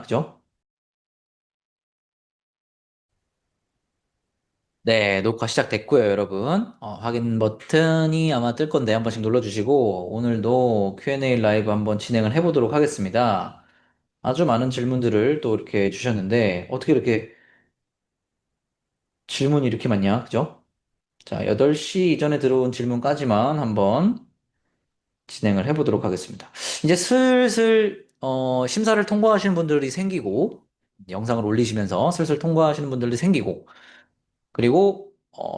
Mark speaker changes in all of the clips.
Speaker 1: 그죠? 네, 녹화 시작됐고요, 여러분. 확인 버튼이 아마 뜰 건데 한 번씩 눌러주시고, 오늘도 Q&A 라이브 한번 진행을 해보도록 하겠습니다. 아주 많은 질문들을 또 이렇게 주셨는데, 어떻게 이렇게 질문이 이렇게 많냐, 그죠? 자, 8시 이전에 들어온 질문까지만 한번 진행을 해보도록 하겠습니다. 이제 슬슬, 심사를 통과하시는 분들이 생기고, 영상을 올리시면서 슬슬 통과하시는 분들이 생기고, 그리고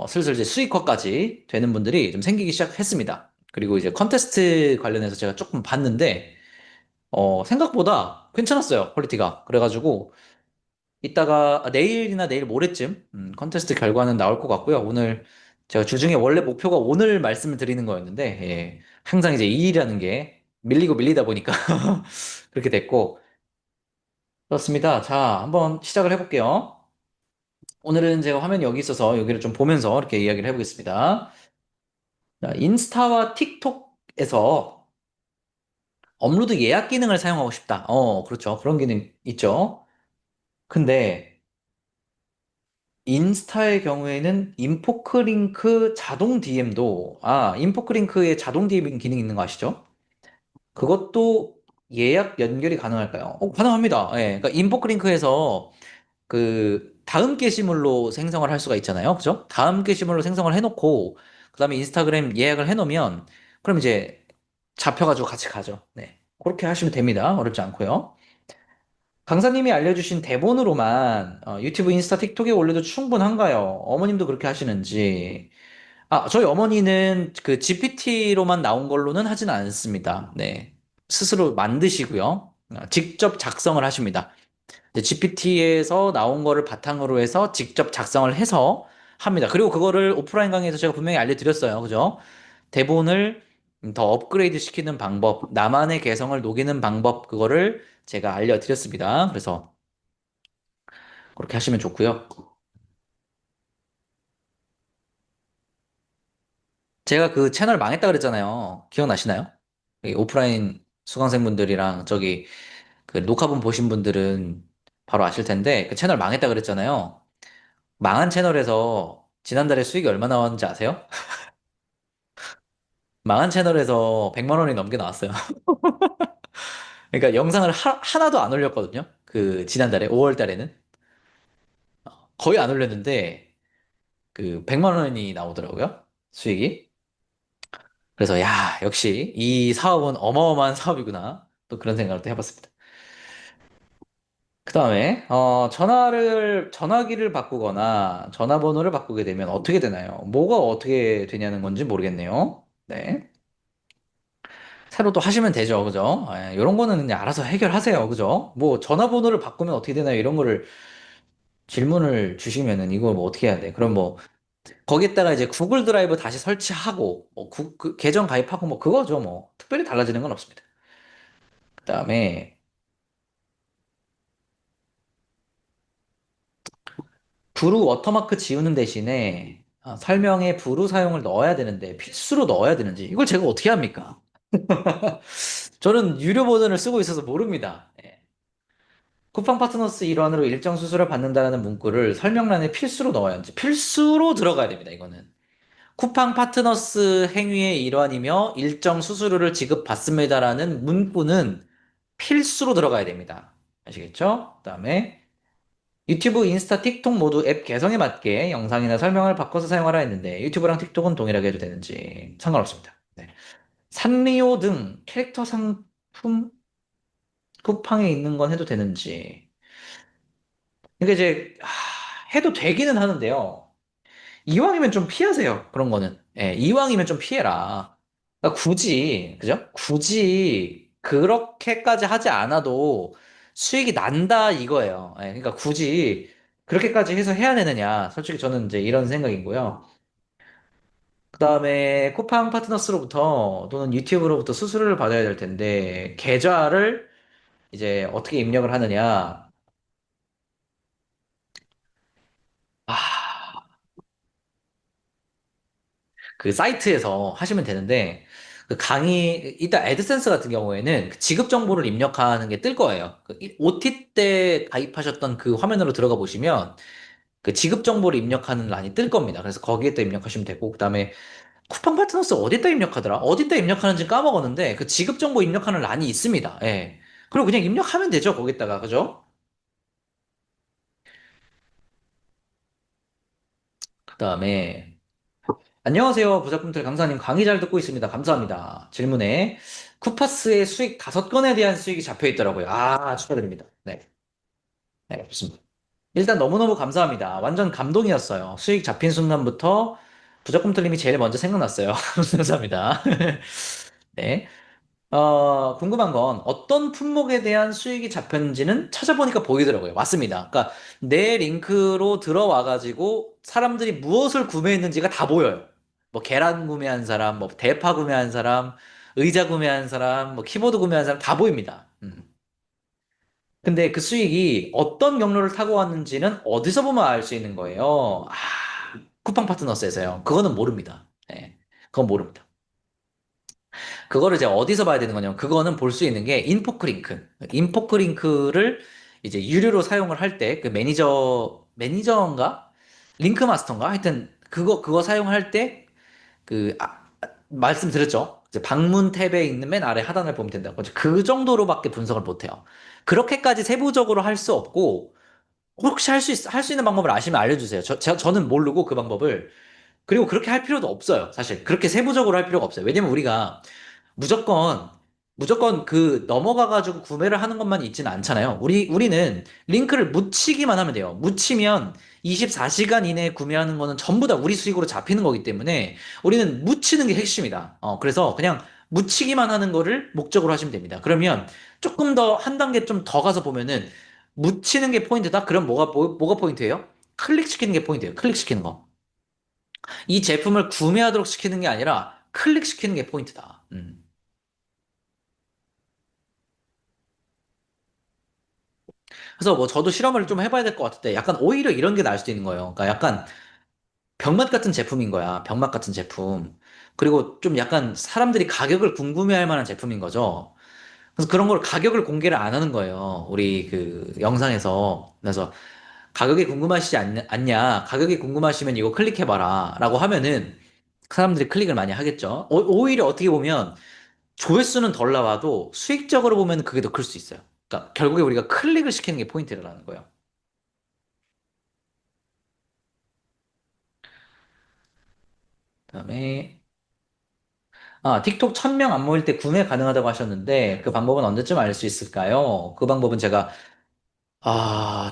Speaker 1: 슬슬 이제 수익화까지 되는 분들이 좀 생기기 시작했습니다. 그리고 이제 컨테스트 관련해서 제가 조금 봤는데 생각보다 괜찮았어요, 퀄리티가. 그래가지고 이따가 내일이나 내일 모레쯤 컨테스트 결과는 나올 것 같고요. 오늘 제가 주중에 원래 목표가 오늘 말씀을 드리는 거였는데 항상 이제 이 일이라는 게 밀리고 밀리다 보니까 그렇게 됐고 그렇습니다. 자, 한번 시작을 해볼게요. 오늘은 제가 화면이 여기 있어서 여기를 좀 보면서 이렇게 이야기를 해보겠습니다. 자, 인스타와 틱톡에서 업로드 예약 기능을 사용하고 싶다. 그렇죠. 그런 기능 있죠. 근데 인스타의 경우에는 인포크링크 자동 DM도, 인포크링크에 자동 DM 기능 있는 거 아시죠? 그것도 예약 연결이 가능할까요? 가능합니다. 예. 그러니까 인포크링크에서 다음 게시물로 생성을 할 수가 있잖아요. 그죠? 다음 게시물로 생성을 해놓고, 그 다음에 인스타그램 예약을 해놓으면, 그럼 이제 잡혀가지고 같이 가죠. 네. 그렇게 하시면 됩니다. 어렵지 않고요. 강사님이 알려주신 대본으로만 유튜브, 인스타, 틱톡에 올려도 충분한가요? 어머님도 그렇게 하시는지. 저희 어머니는 그 GPT로만 나온 걸로는 하진 않습니다. 네. 스스로 만드시고요. 직접 작성을 하십니다. GPT에서 나온 거를 바탕으로 해서 직접 작성을 해서 합니다. 그리고 그거를 오프라인 강의에서 제가 분명히 알려드렸어요. 그죠? 대본을 더 업그레이드 시키는 방법, 나만의 개성을 녹이는 방법, 그거를 제가 알려드렸습니다. 그래서 그렇게 하시면 좋고요. 제가 그 채널 망했다 그랬잖아요. 기억나시나요? 이 오프라인 수강생분들이랑 저기 그 녹화본 보신 분들은 바로 아실 텐데 그 채널 망했다 그랬잖아요. 망한 채널에서 지난달에 수익이 얼마 나왔는지 아세요? 망한 채널에서 100만 원이 넘게 나왔어요. 그러니까 영상을 하나도 안 올렸거든요. 그 지난달에 5월 달에는 거의 안 올렸는데 그 100만 원이 나오더라고요. 수익이. 그래서 야, 역시 이 사업은 어마어마한 사업이구나. 또 그런 생각을 또 해봤습니다. 그다음에 전화기를 바꾸거나 전화번호를 바꾸게 되면 어떻게 되나요? 뭐가 어떻게 되냐는 건지 모르겠네요. 네. 새로 또 하시면 되죠. 그죠? 이런 거는 그냥 알아서 해결하세요. 그죠? 뭐 전화번호를 바꾸면 어떻게 되나요? 이런 거를 질문을 주시면은 이거 뭐 어떻게 해야 돼? 그럼 뭐 거기에다가 이제 구글 드라이브 다시 설치하고 뭐 계정 가입하고 뭐 그거죠. 뭐 특별히 달라지는 건 없습니다. 그다음에 브루 워터마크 지우는 대신에 설명에 브루 사용을 넣어야 되는데 필수로 넣어야 되는지 이걸 제가 어떻게 합니까? 저는 유료 버전을 쓰고 있어서 모릅니다. 예. 쿠팡 파트너스 일환으로 일정 수수료를 받는다는 문구를 설명란에 필수로 넣어야 하는지 필수로 들어가야 됩니다. 이거는 쿠팡 파트너스 행위의 일환이며 일정 수수료를 지급받습니다라는 문구는 필수로 들어가야 됩니다. 아시겠죠? 그다음에 유튜브, 인스타, 틱톡 모두 앱 개성에 맞게 영상이나 설명을 바꿔서 사용하라 했는데 유튜브랑 틱톡은 동일하게 해도 되는지 상관없습니다. 네. 산리오 등 캐릭터 상품 쿠팡에 있는 건 해도 되는지. 그러니까 이제 해도 되기는 하는데요. 이왕이면 좀 피하세요. 그런 거는. 예, 이왕이면 좀 피해라. 그러니까 굳이 그죠? 굳이 그렇게까지 하지 않아도 수익이 난다 이거예요. 예, 그러니까 굳이 그렇게까지 해서 해야 되느냐? 솔직히 저는 이제 이런 생각이고요. 그다음에 쿠팡 파트너스로부터 또는 유튜브로부터 수수료를 받아야 될 텐데 계좌를 이제 어떻게 입력을 하느냐? 아, 그 사이트에서 하시면 되는데 그 강의, 일단 애드센스 같은 경우에는 그 지급 정보를 입력하는 게 뜰 거예요. 그 OT 때 가입하셨던 그 화면으로 들어가 보시면 그 지급 정보를 입력하는 란이 뜰 겁니다. 그래서 거기에다 입력하시면 되고, 그다음에 쿠팡 파트너스 어디다 입력하더라? 어디다 입력하는지 까먹었는데 그 지급 정보 입력하는 란이 있습니다. 예. 그리고 그냥 입력하면 되죠, 거기다가. 그죠? 그다음에 안녕하세요. 부작품틀 강사님 강의 잘 듣고 있습니다. 감사합니다. 질문에 쿠파스의 수익 5건에 대한 수익이 잡혀 있더라고요. 아, 축하드립니다. 네. 네, 좋습니다. 일단 너무너무 감사합니다. 완전 감동이었어요. 수익 잡힌 순간부터 부적금틀님이 제일 먼저 생각났어요. 감사합니다. 네. 궁금한 건 어떤 품목에 대한 수익이 잡혔는지는 찾아보니까 보이더라고요. 맞습니다. 그러니까 내 링크로 들어와가지고 사람들이 무엇을 구매했는지가 다 보여요. 뭐 계란 구매한 사람, 뭐 대파 구매한 사람, 의자 구매한 사람, 뭐 키보드 구매한 사람 다 보입니다. 근데 그 수익이 어떤 경로를 타고 왔는지는 어디서 보면 알 수 있는 거예요. 아, 쿠팡 파트너스에서요. 그거는 모릅니다. 네, 그건 모릅니다. 그거를 이제 어디서 봐야 되는 거냐면, 그거는 볼 수 있는 게 인포크링크. 인포크링크를 이제 유료로 사용을 할 때, 그 매니저인가? 링크 마스터인가? 하여튼, 그거 사용할 때, 그, 말씀드렸죠? 이제 방문 탭에 있는 맨 아래 하단을 보면 된다고. 그 정도로밖에 분석을 못 해요. 그렇게까지 세부적으로 할 수 없고, 혹시 할 수 있는 방법을 아시면 알려주세요. 저는 모르고 그 방법을. 그리고 그렇게 할 필요도 없어요. 사실. 그렇게 세부적으로 할 필요가 없어요. 왜냐면 우리가 무조건, 무조건 그 넘어가가지고 구매를 하는 것만 있지는 않잖아요. 우리는 링크를 묻히기만 하면 돼요. 묻히면 24시간 이내에 구매하는 거는 전부 다 우리 수익으로 잡히는 거기 때문에 우리는 묻히는 게 핵심이다. 그래서 그냥 묻히기만 하는 거를 목적으로 하시면 됩니다. 그러면 조금 더 한 단계 좀 더 가서 보면은 묻히는 게 포인트다? 그럼 뭐가 포인트예요? 클릭시키는 게 포인트예요. 클릭시키는 거. 이 제품을 구매하도록 시키는 게 아니라 클릭시키는 게 포인트다. 그래서 뭐 저도 실험을 좀 해봐야 될 것 같은데 약간 오히려 이런 게 나을 수도 있는 거예요. 그러니까 약간 병맛 같은 제품인 거야. 병맛 같은 제품. 그리고 좀 약간 사람들이 가격을 궁금해할 만한 제품인 거죠. 그래서 그런 걸 가격을 공개를 안 하는 거예요. 우리 그 영상에서. 그래서 가격이 궁금하시지 않냐? 가격이 궁금하시면 이거 클릭해봐라. 라고 하면은 사람들이 클릭을 많이 하겠죠. 오히려 어떻게 보면 조회수는 덜 나와도 수익적으로 보면 그게 더 클 수 있어요. 그러니까 결국에 우리가 클릭을 시키는 게 포인트라는 거예요. 그다음에 틱톡 1000명 안 모일 때 구매 가능하다고 하셨는데 그 방법은 언제쯤 알 수 있을까요? 그 방법은 제가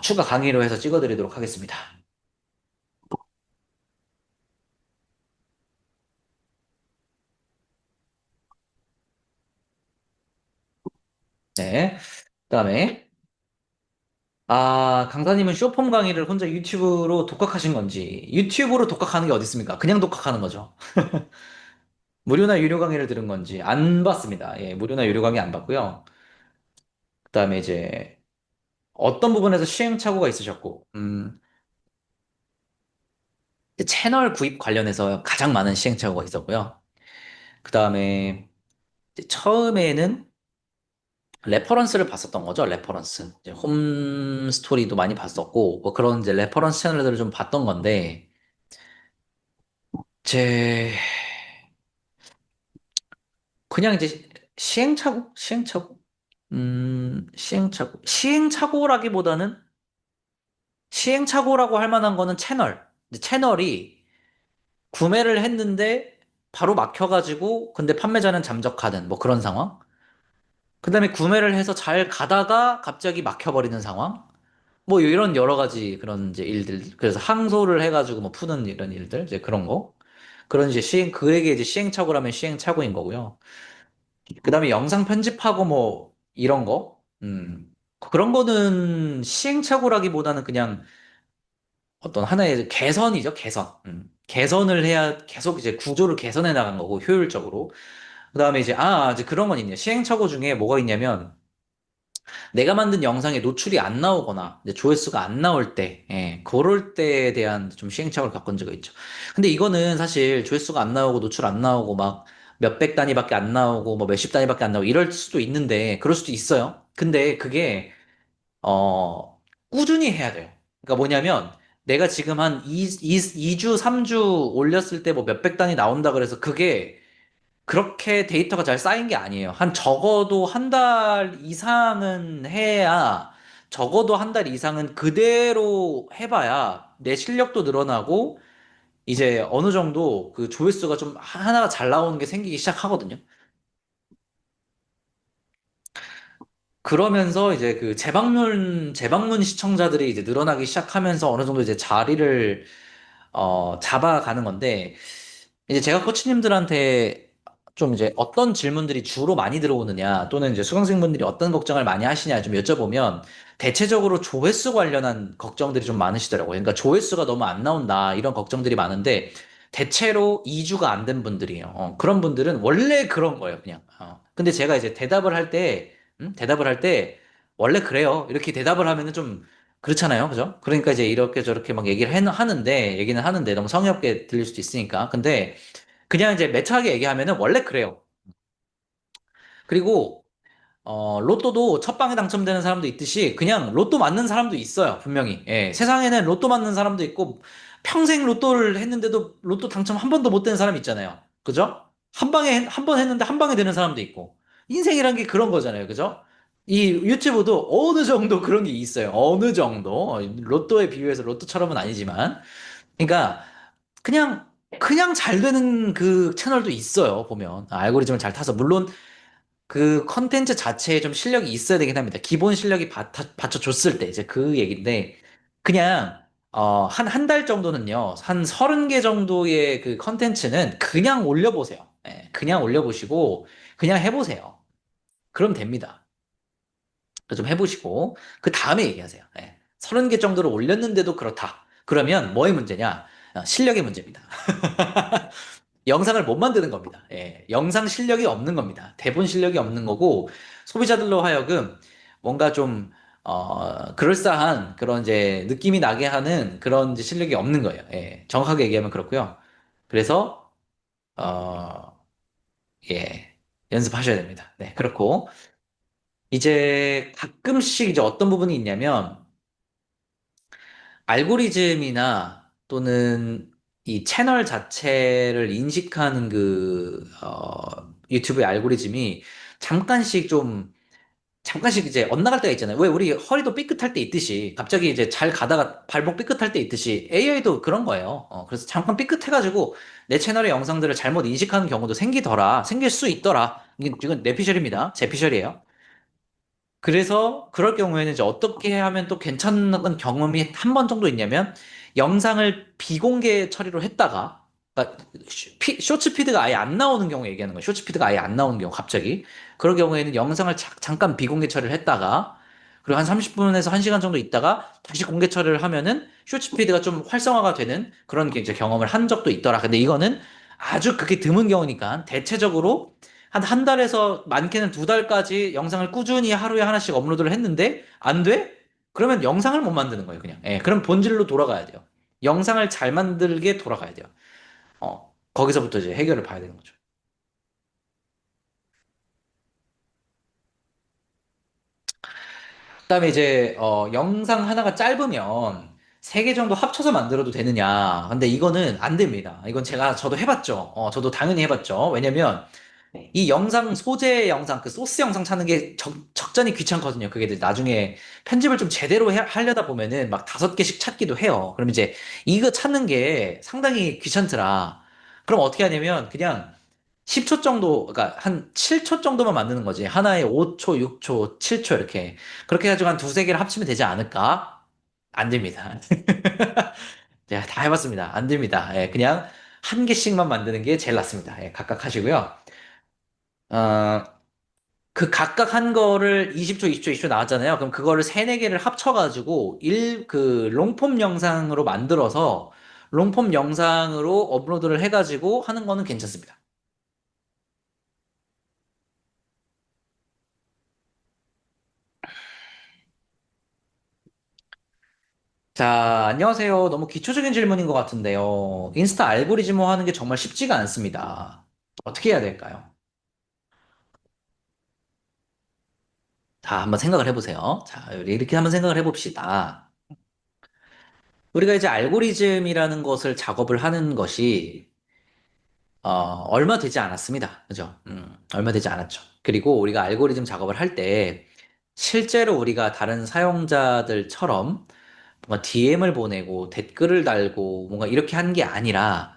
Speaker 1: 추가 강의로 해서 찍어드리도록 하겠습니다. 네. 그다음에 강사님은 쇼폼 강의를 혼자 유튜브로 독학하신 건지 유튜브로 독학하는 게 어디 있습니까? 그냥 독학하는 거죠. 무료나 유료 강의를 들은 건지 안 봤습니다. 예, 무료나 유료 강의 안 봤고요. 그다음에 이제 어떤 부분에서 시행착오가 있으셨고, 채널 구입 관련해서 가장 많은 시행착오가 있었고요. 그 다음에 처음에는 레퍼런스를 봤었던 거죠, 레퍼런스. 이제 홈 스토리도 많이 봤었고, 뭐 그런 이제 레퍼런스 채널들을 좀 봤던 건데, 제, 그냥 이제 시행착오? 시행착오? 시행착오라기보다는 시행착오라고 할 만한 거는 채널. 이제 채널이 구매를 했는데 바로 막혀가지고 근데 판매자는 잠적하는 뭐 그런 상황? 그다음에 구매를 해서 잘 가다가 갑자기 막혀버리는 상황? 뭐 이런 여러 가지 그런 이제 일들. 그래서 항소를 해가지고 뭐 푸는 이런 일들. 이제 그런 거. 그런 이제 그에게 이제 시행착오라면 시행착오인 거고요. 그다음에 영상 편집하고 뭐 이런 거. 그런 거는 시행착오라기보다는 그냥 어떤 하나의 개선이죠, 개선. 개선을 해야 계속 이제 구조를 개선해 나간 거고, 효율적으로. 그다음에 이제 그런 건 있네요. 시행착오 중에 뭐가 있냐면, 내가 만든 영상에 노출이 안 나오거나, 이제 조회수가 안 나올 때, 그럴 때에 대한 좀 시행착오를 겪은 적이 있죠. 근데 이거는 사실 조회수가 안 나오고, 노출 안 나오고, 막, 몇백 단위밖에 안 나오고 뭐 몇십 단위밖에 안 나오고 이럴 수도 있는데 그럴 수도 있어요. 근데 그게 어 꾸준히 해야 돼요. 그러니까 뭐냐면 내가 지금 한 2주, 3주 올렸을 때 뭐 몇백 단위 나온다 그래서 그게 그렇게 데이터가 잘 쌓인 게 아니에요. 한 적어도 한 달 이상은 해야 적어도 한 달 이상은 그대로 해봐야 내 실력도 늘어나고 이제 어느 정도 그 조회수가 좀 하나가 잘 나오는 게 생기기 시작하거든요. 그러면서 이제 그 재방문 시청자들이 이제 늘어나기 시작하면서 어느 정도 이제 자리를 잡아가는 건데, 이제 제가 코치님들한테 좀 이제 어떤 질문들이 주로 많이 들어오느냐, 또는 이제 수강생분들이 어떤 걱정을 많이 하시냐 좀 여쭤보면, 대체적으로 조회수 관련한 걱정들이 좀 많으시더라고요. 그러니까 조회수가 너무 안 나온다, 이런 걱정들이 많은데, 대체로 2주가 안 된 분들이에요. 그런 분들은 원래 그런 거예요, 그냥. 근데 제가 이제 대답을 할 때, 원래 그래요. 이렇게 대답을 하면은 좀 그렇잖아요. 그죠? 그러니까 이제 이렇게 저렇게 막 얘기는 하는데 너무 성의 없게 들릴 수도 있으니까. 근데 그냥 이제 매차하게 얘기하면은 원래 그래요. 그리고 로또도 첫 방에 당첨되는 사람도 있듯이 그냥 로또 맞는 사람도 있어요. 분명히. 예, 세상에는 로또 맞는 사람도 있고 평생 로또를 했는데도 로또 당첨 한 번도 못 되는 사람 있잖아요. 그죠? 한 번 했는데 한 방에 되는 사람도 있고. 인생이란 게 그런 거잖아요. 그죠? 이 유튜브도 어느 정도 그런 게 있어요. 어느 정도. 로또에 비유해서 로또처럼은 아니지만. 그러니까 그냥 그냥 잘 되는 그 채널도 있어요. 보면 알고리즘을 잘 타서 물론 그 컨텐츠 자체에 좀 실력이 있어야 되긴 합니다. 기본 실력이 받쳐줬을 때, 이제 그 얘기인데, 그냥, 한 달 정도는요, 한 30개 정도의 그 컨텐츠는 그냥 올려보세요. 예, 그냥 올려보시고, 그냥 해보세요. 그럼 됩니다. 좀 해보시고, 그 다음에 얘기하세요. 예, 30개 정도를 올렸는데도 그렇다. 그러면 뭐의 문제냐? 실력의 문제입니다. 영상을 못 만드는 겁니다. 예, 영상 실력이 없는 겁니다. 대본 실력이 없는 거고, 소비자들로 하여금 뭔가 좀, 그럴싸한 그런 이제 느낌이 나게 하는 그런 이제 실력이 없는 거예요. 예, 정확하게 얘기하면 그렇고요. 그래서, 어, 예, 연습하셔야 됩니다. 네, 그렇고, 이제 가끔씩 이제 어떤 부분이 있냐면, 알고리즘이나 또는 이 채널 자체를 인식하는 유튜브의 알고리즘이 잠깐씩 좀, 잠깐씩 이제 엇나갈 때가 있잖아요. 왜 우리 허리도 삐끗할 때 있듯이, 갑자기 이제 잘 가다가 발목 삐끗할 때 있듯이, AI도 그런 거예요. 그래서 잠깐 삐끗해가지고 내 채널의 영상들을 잘못 인식하는 경우도 생길 수 있더라. 이건 내 피셜입니다. 제 피셜이에요. 그래서 그럴 경우에는 이제 어떻게 하면 또 괜찮은 경험이 한 번 정도 있냐면 영상을 비공개 처리로 했다가 그러니까 쇼츠 피드가 아예 안 나오는 경우 얘기하는 거예요. 쇼츠 피드가 아예 안 나오는 경우 갑자기 그럴 경우에는 영상을 잠깐 비공개 처리를 했다가 그리고 한 30분에서 1시간 정도 있다가 다시 공개 처리를 하면은 쇼츠 피드가 좀 활성화가 되는 그런 이제 경험을 한 적도 있더라. 근데 이거는 아주 그게 드문 경우니까 대체적으로 한 달에서 많게는 2달까지 영상을 꾸준히 하루에 하나씩 업로드를 했는데 안 돼? 그러면 영상을 못 만드는 거예요, 그냥. 예, 그럼 본질로 돌아가야 돼요. 영상을 잘 만들게 돌아가야 돼요. 거기서부터 이제 해결을 봐야 되는 거죠. 그다음에 이제 영상 하나가 짧으면 3개 정도 합쳐서 만들어도 되느냐? 근데 이거는 안 됩니다. 이건 저도 해봤죠. 저도 당연히 해봤죠. 왜냐면 이 영상 소재 영상 그 소스 영상 찾는 게 적잖이 귀찮거든요. 그게 이제 나중에 편집을 좀 제대로 하려다 보면은 막 5개씩 찾기도 해요. 그럼 이제 이거 찾는 게 상당히 귀찮더라. 그럼 어떻게 하냐면 그냥 10초 정도, 그러니까 한 7초 정도만 만드는 거지. 하나에 5초, 6초, 7초 이렇게. 그렇게 해가지고 한 두세 개를 합치면 되지 않을까? 안 됩니다. 제가 다 해봤습니다. 안 됩니다. 예, 그냥 한 개씩만 만드는 게 제일 낫습니다. 예, 각각 하시고요. 어, 그 각각 한 거를 20초, 20초, 20초 나왔잖아요. 그럼 그거를 세네 개를 합쳐가지고 롱폼 영상으로 만들어서 롱폼 영상으로 업로드를 해가지고 하는 거는 괜찮습니다. 자, 안녕하세요. 너무 기초적인 질문인 것 같은데요. 인스타 알고리즘화 하는 게 정말 쉽지가 않습니다. 어떻게 해야 될까요? 자, 한번 생각을 해보세요. 자, 이렇게 한번 생각을 해봅시다. 우리가 이제 알고리즘이라는 것을 작업을 하는 것이 얼마 되지 않았습니다. 그죠? 얼마 되지 않았죠. 그리고 우리가 알고리즘 작업을 할 때 실제로 우리가 다른 사용자들처럼 뭔가 DM을 보내고 댓글을 달고 뭔가 이렇게 하는 게 아니라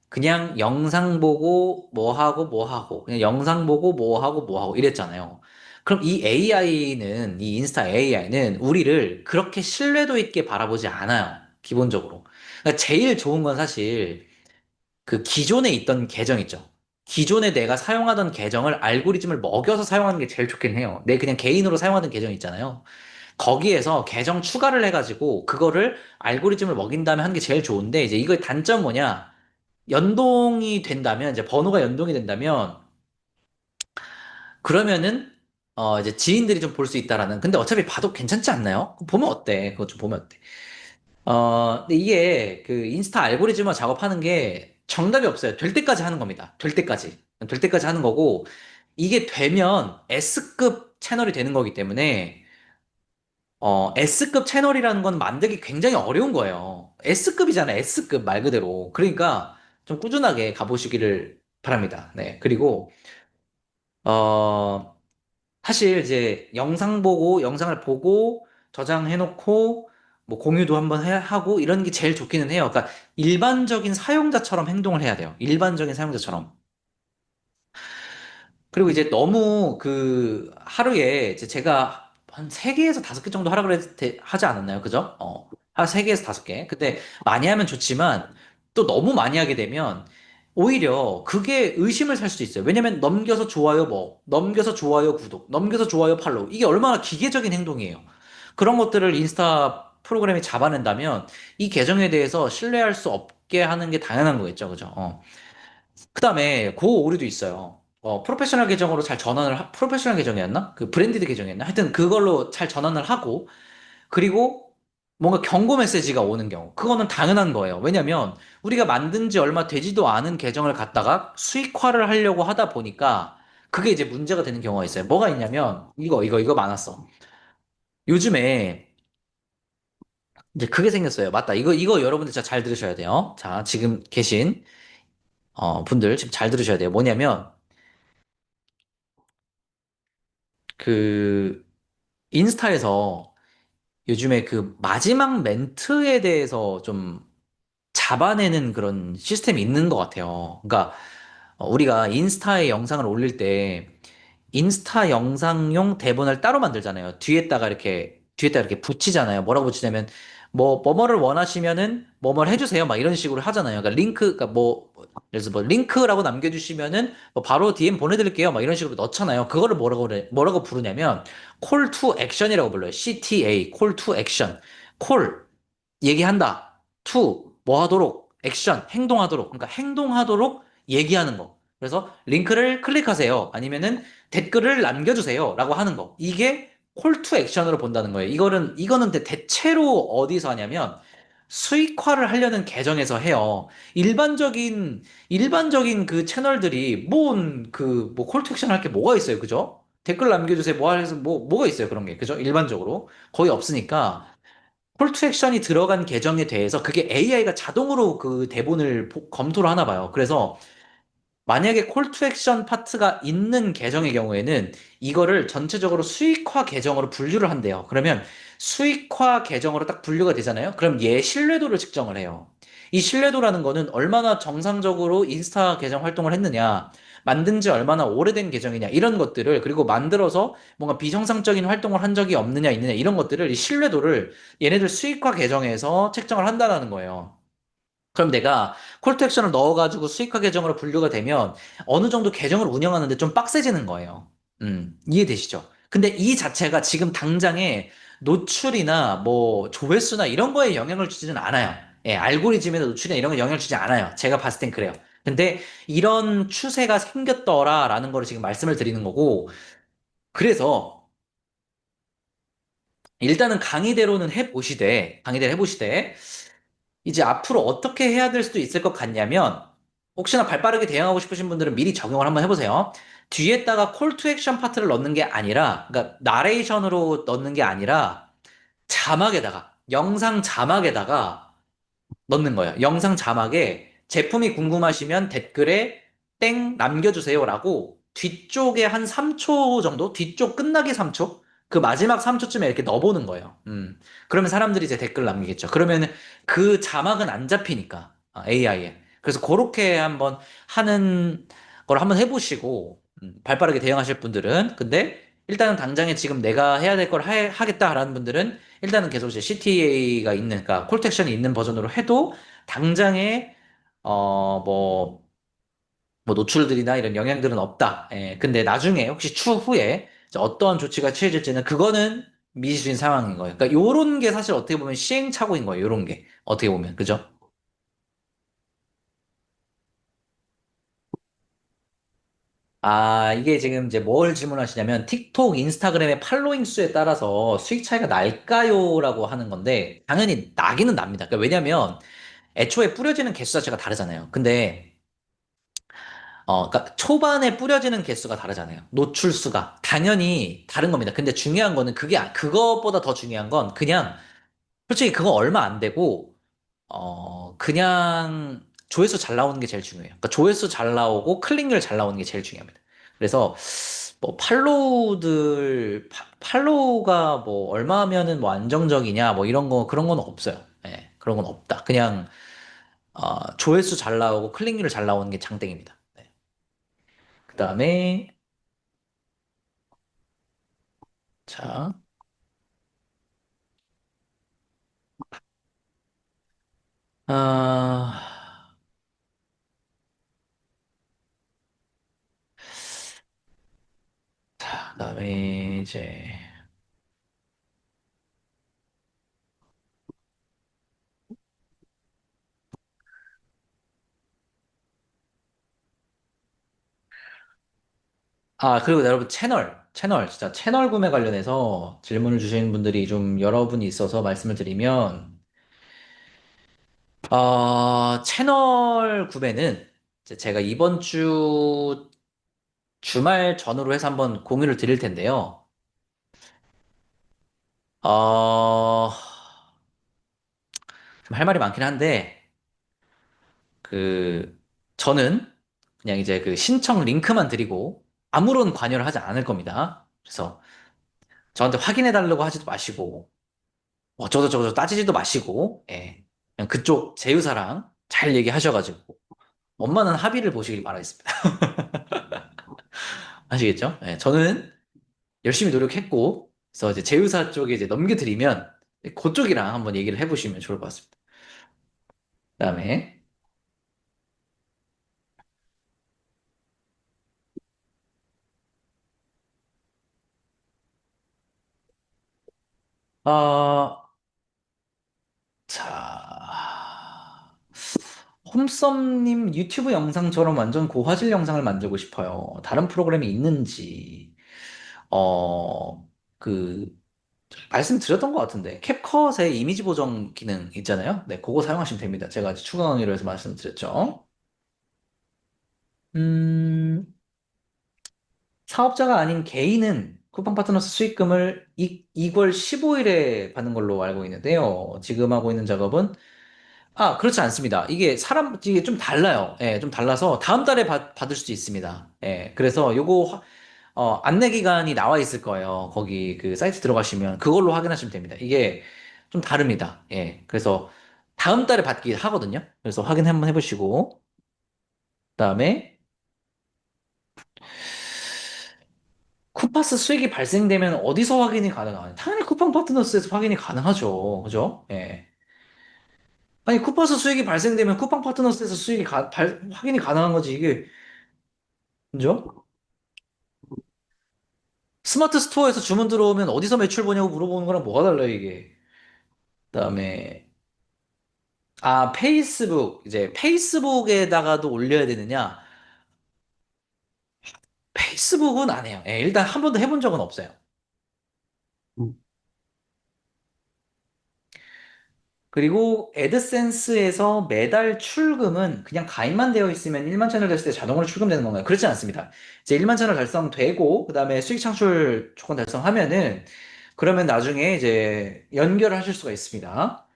Speaker 1: 그냥 영상 보고 뭐 하고 뭐 하고 그냥 영상 보고 뭐 하고 뭐 하고 이랬잖아요. 그럼 이 AI는 이 인스타 AI는 우리를 그렇게 신뢰도 있게 바라보지 않아요. 기본적으로. 그러니까 제일 좋은 건 사실 그 기존에 있던 계정 있죠. 기존에 내가 사용하던 계정을 알고리즘을 먹여서 사용하는 게 제일 좋긴 해요. 내 그냥 개인으로 사용하던 계정 있잖아요. 거기에서 계정 추가를 해가지고 그거를 알고리즘을 먹인 다음에 하는 게 제일 좋은데 이제 이거의 단점 뭐냐? 연동이 된다면 이제 번호가 연동이 된다면 그러면은 이제 지인들이 좀 볼 수 있다라는 근데 어차피 봐도 괜찮지 않나요? 그거 보면 어때? 그거 좀 보면 어때? 근데 이게 그 인스타 알고리즘을 작업하는 게 정답이 없어요. 될 때까지 하는 겁니다. 될 때까지. 될 때까지 하는 거고, 이게 되면 S급 채널이 되는 거기 때문에, S급 채널이라는 건 만들기 굉장히 어려운 거예요. S급이잖아요. S급 말 그대로. 그러니까 좀 꾸준하게 가보시기를 바랍니다. 네. 그리고, 어, 사실 이제 영상을 보고 저장해놓고 뭐 공유도 한번 하고 이런 게 제일 좋기는 해요. 그러니까 일반적인 사용자처럼 행동을 해야 돼요. 일반적인 사용자처럼. 그리고 이제 너무 그 하루에 이제 제가 한 3개에서 5개 정도 하라 하지 않았나요? 그죠? 한 3개에서 5개. 근데 많이 하면 좋지만 또 너무 많이 하게 되면 오히려 그게 의심을 살 수도 있어요. 왜냐면 넘겨서 좋아요 뭐, 넘겨서 좋아요 구독, 넘겨서 좋아요 팔로우. 이게 얼마나 기계적인 행동이에요. 그런 것들을 인스타 프로그램이 잡아낸다면 이 계정에 대해서 신뢰할 수 없게 하는 게 당연한 거겠죠. 그죠? 그다음에 그 오류도 있어요. 프로페셔널 계정으로 잘 프로페셔널 계정이었나? 그 브랜디드 계정이었나? 하여튼 그걸로 잘 전환을 하고, 그리고 뭔가 경고 메시지가 오는 경우. 그거는 당연한 거예요. 왜냐면 우리가 만든 지 얼마 되지도 않은 계정을 갖다가 수익화를 하려고 하다 보니까 그게 이제 문제가 되는 경우가 있어요. 뭐가 있냐면, 이거 많았어. 요즘에 이제 그게 생겼어요. 맞다. 이거 여러분들 진짜 잘 들으셔야 돼요. 자, 지금 계신, 분들 지금 잘 들으셔야 돼요. 뭐냐면, 그, 인스타에서 요즘에 그 마지막 멘트에 대해서 좀 잡아내는 그런 시스템이 있는 것 같아요. 그러니까 우리가 인스타에 영상을 올릴 때 인스타 영상용 대본을 따로 만들잖아요. 뒤에다가 이렇게 붙이잖아요. 뭐라고 붙이냐면, 뭐뭐를 원하시면은, 뭐뭐를 해주세요. 막 이런 식으로 하잖아요. 그러니까 그러니까 그래서 뭐, 링크라고 남겨주시면은, 뭐 바로 DM 보내드릴게요. 막 이런 식으로 넣잖아요. 그거를 뭐라고 부르냐면, 콜 투 액션이라고 불러요. CTA, 콜 투 액션. 콜, 얘기한다. 투, 뭐 하도록. 액션, 행동하도록. 그러니까 행동하도록 얘기하는 거. 그래서 링크를 클릭하세요. 아니면은 댓글을 남겨주세요. 라고 하는 거. 이게 콜 투 액션으로 본다는 거예요. 이거는 대체로 어디서 하냐면 수익화를 하려는 계정에서 해요. 일반적인 그 채널들이 뭐 콜 투 액션 할 게 뭐가 있어요. 그죠? 댓글 남겨주세요. 뭐가 있어요. 그런 게. 그죠? 일반적으로. 거의 없으니까. 콜 투 액션이 들어간 계정에 대해서 그게 AI가 자동으로 그 대본을 검토를 하나 봐요. 그래서 만약에 콜 투 액션 파트가 있는 계정의 경우에는 이거를 전체적으로 수익화 계정으로 분류를 한대요. 그러면 수익화 계정으로 딱 분류가 되잖아요. 그럼 얘 신뢰도를 측정을 해요. 이 신뢰도라는 거는 얼마나 정상적으로 인스타 계정 활동을 했느냐, 만든 지 얼마나 오래된 계정이냐, 이런 것들을, 그리고 만들어서 뭔가 비정상적인 활동을 한 적이 없느냐, 있느냐, 이런 것들을, 이 신뢰도를 얘네들 수익화 계정에서 책정을 한다는 거예요. 그럼 내가 콜투 액션을 넣어가지고 수익화 계정으로 분류가 되면 어느 정도 계정을 운영하는데 좀 빡세지는 거예요. 이해되시죠? 근데 이 자체가 지금 당장에 노출이나 뭐 조회수나 이런 거에 영향을 주지는 않아요. 예, 알고리즘에도 노출이나 이런 거 영향을 주지 않아요. 제가 봤을 땐 그래요. 근데 이런 추세가 생겼더라라는 거를 지금 말씀을 드리는 거고, 그래서 일단은 강의대로 해보시되, 이제 앞으로 어떻게 해야 될 수도 있을 것 같냐면, 혹시나 발빠르게 대응하고 싶으신 분들은 미리 적용을 한번 해보세요. 뒤에다가 콜 투 액션 파트를 넣는 게 아니라, 그러니까 나레이션으로 넣는 게 아니라 자막에다가, 영상 자막에다가 넣는 거예요. 영상 자막에 제품이 궁금하시면 댓글에 땡 남겨주세요라고 뒤쪽에 한 3초 정도? 뒤쪽 끝나기 3초? 그 마지막 3초쯤에 이렇게 넣어보는 거예요. 그러면 사람들이 이제 댓글 남기겠죠. 그러면 그 자막은 안 잡히니까, AI에. 그래서 그렇게 한번 하는 걸 한번 해보시고, 발빠르게 대응하실 분들은. 근데 일단은 당장에 지금 내가 해야 될 걸 하겠다라는 분들은 일단은 계속 이제 CTA가 있는, 그러니까 콜텍션이 있는 버전으로 해도 당장에 뭐 노출들이나 이런 영향들은 없다. 예, 근데 나중에 혹시 추후에 이제 어떠한 조치가 취해질지는 그거는 미지수인 상황인 거예요. 그러니까 요런 게 사실 어떻게 보면 시행착오인 거예요. 요런 게 어떻게 보면 그죠? 아, 이게 지금 이제 뭘 질문하시냐면 틱톡, 인스타그램의 팔로잉 수에 따라서 수익 차이가 날까요?라고 하는 건데 당연히 나기는 납니다. 그러니까 왜냐면 애초에 뿌려지는 개수 자체가 다르잖아요. 근데 그러니까 초반에 뿌려지는 개수가 다르잖아요. 노출수가 당연히 다른 겁니다. 근데 중요한 거는 그것보다 더 중요한 건 그냥 솔직히 그거 얼마 안 되고 그냥 조회수 잘 나오는 게 제일 중요해요. 그러니까 조회수 잘 나오고 클릭률 잘 나오는 게 제일 중요합니다. 그래서 뭐 팔로우가 뭐 얼마면은 뭐 안정적이냐 뭐 이런 거 그런 건 없어요. 예, 그런 건 없다. 그냥 조회수 잘 나오고 클릭률 잘 나오는 게 장땡입니다. 네. 그다음에 자, 아, 그다음에 이제 그리고 여러분 채널 진짜 채널 구매 관련해서 질문을 주시는 분들이 좀 여러 분이 있어서 말씀을 드리면 채널 구매는 이제 제가 이번 주 주말 전후로 해서 한번 공유를 드릴 텐데요. 어, 좀 할 말이 많긴 한데 그 저는 그냥 이제 그 신청 링크만 드리고 아무런 관여를 하지 않을 겁니다. 그래서 저한테 확인해 달라고 하지도 마시고 어쩌고저쩌고 따지지도 마시고 예. 그냥 그쪽 제휴사랑 잘 얘기하셔가지고 원만한 합의를 보시길 바라겠습니다. 아시겠죠? 예, 저는 열심히 노력했고 그래서 이제 제휴사 쪽에 이제 넘겨드리면 그쪽이랑 한번 얘기를 해보시면 좋을 것 같습니다. 그다음에 어, 자 홈썸님 유튜브 영상처럼 완전 고화질 영상을 만들고 싶어요. 다른 프로그램이 있는지 그 말씀드렸던 것 같은데 캡컷의 이미지 보정 기능 있잖아요. 네, 그거 사용하시면 됩니다. 제가 추가 강의로 해서 말씀드렸죠. 음, 사업자가 아닌 개인은 쿠팡 파트너스 수익금을 2월 15일에 받는 걸로 알고 있는데요. 지금 하고 있는 작업은 그렇지 않습니다. 이게 좀 달라요. 예, 좀 달라서 다음 달에 받을 수도 있습니다. 예, 그래서 안내 기간이 나와 있을 거예요. 거기 그 사이트 들어가시면 그걸로 확인하시면 됩니다. 이게 좀 다릅니다. 예, 그래서 다음 달에 받기 하거든요. 그래서 확인 한번 해보시고 그다음에 쿠파스 수익이 발생되면 어디서 확인이 가능하냐? 당연히 쿠팡 파트너스에서 확인이 가능하죠. 그죠? 예. 아니, 쿠파스 수익이 발생되면 쿠팡 파트너스에서 확인이 가능한 거지. 이게, 그죠? 스마트 스토어에서 주문 들어오면 어디서 매출 보냐고 물어보는 거랑 뭐가 달라요, 이게. 그다음에, 페이스북. 이제 페이스북에다가도 올려야 되느냐? 페이스북은 안 해요. 예, 일단 한 번도 해본 적은 없어요. 그리고 애드센스에서 매달 출금은 그냥 가입만 되어 있으면 1만 채널 됐을 때 자동으로 출금되는 건가요? 그렇지 않습니다. 이제 1만 채널 달성되고, 그 다음에 수익 창출 조건 달성하면은, 그러면 나중에 이제 연결을 하실 수가 있습니다.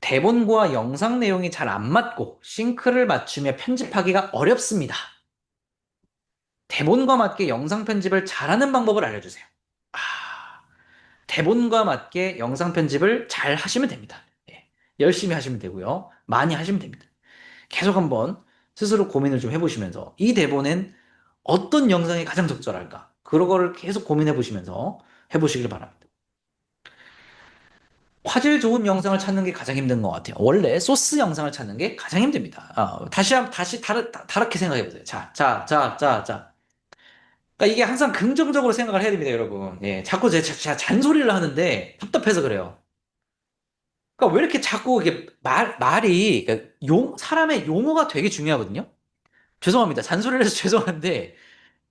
Speaker 1: 대본과 영상 내용이 잘 안 맞고, 싱크를 맞추며 편집하기가 어렵습니다. 대본과 맞게 영상 편집을 잘하는 방법을 알려주세요. 아, 대본과 맞게 영상 편집을 잘 하시면 됩니다. 예, 열심히 하시면 되고요. 많이 하시면 됩니다. 계속 한번 스스로 고민을 좀 해보시면서 이 대본엔 어떤 영상이 가장 적절할까? 그런 거를 계속 고민해 보시면서 해보시길 바랍니다. 화질 좋은 영상을 찾는 게 가장 힘든 것 같아요. 원래 소스 영상을 찾는 게 가장 힘듭니다. 다시 다르게 생각해 보세요. 자. 그러니까 이게 항상 긍정적으로 생각을 해야 됩니다, 여러분. 예, 자꾸 제가 잔소리를 하는데 답답해서 그래요. 그러니까 왜 이렇게 자꾸 이게 말이, 그러니까 사람의 용어가 되게 중요하거든요? 죄송합니다. 잔소리를 해서 죄송한데,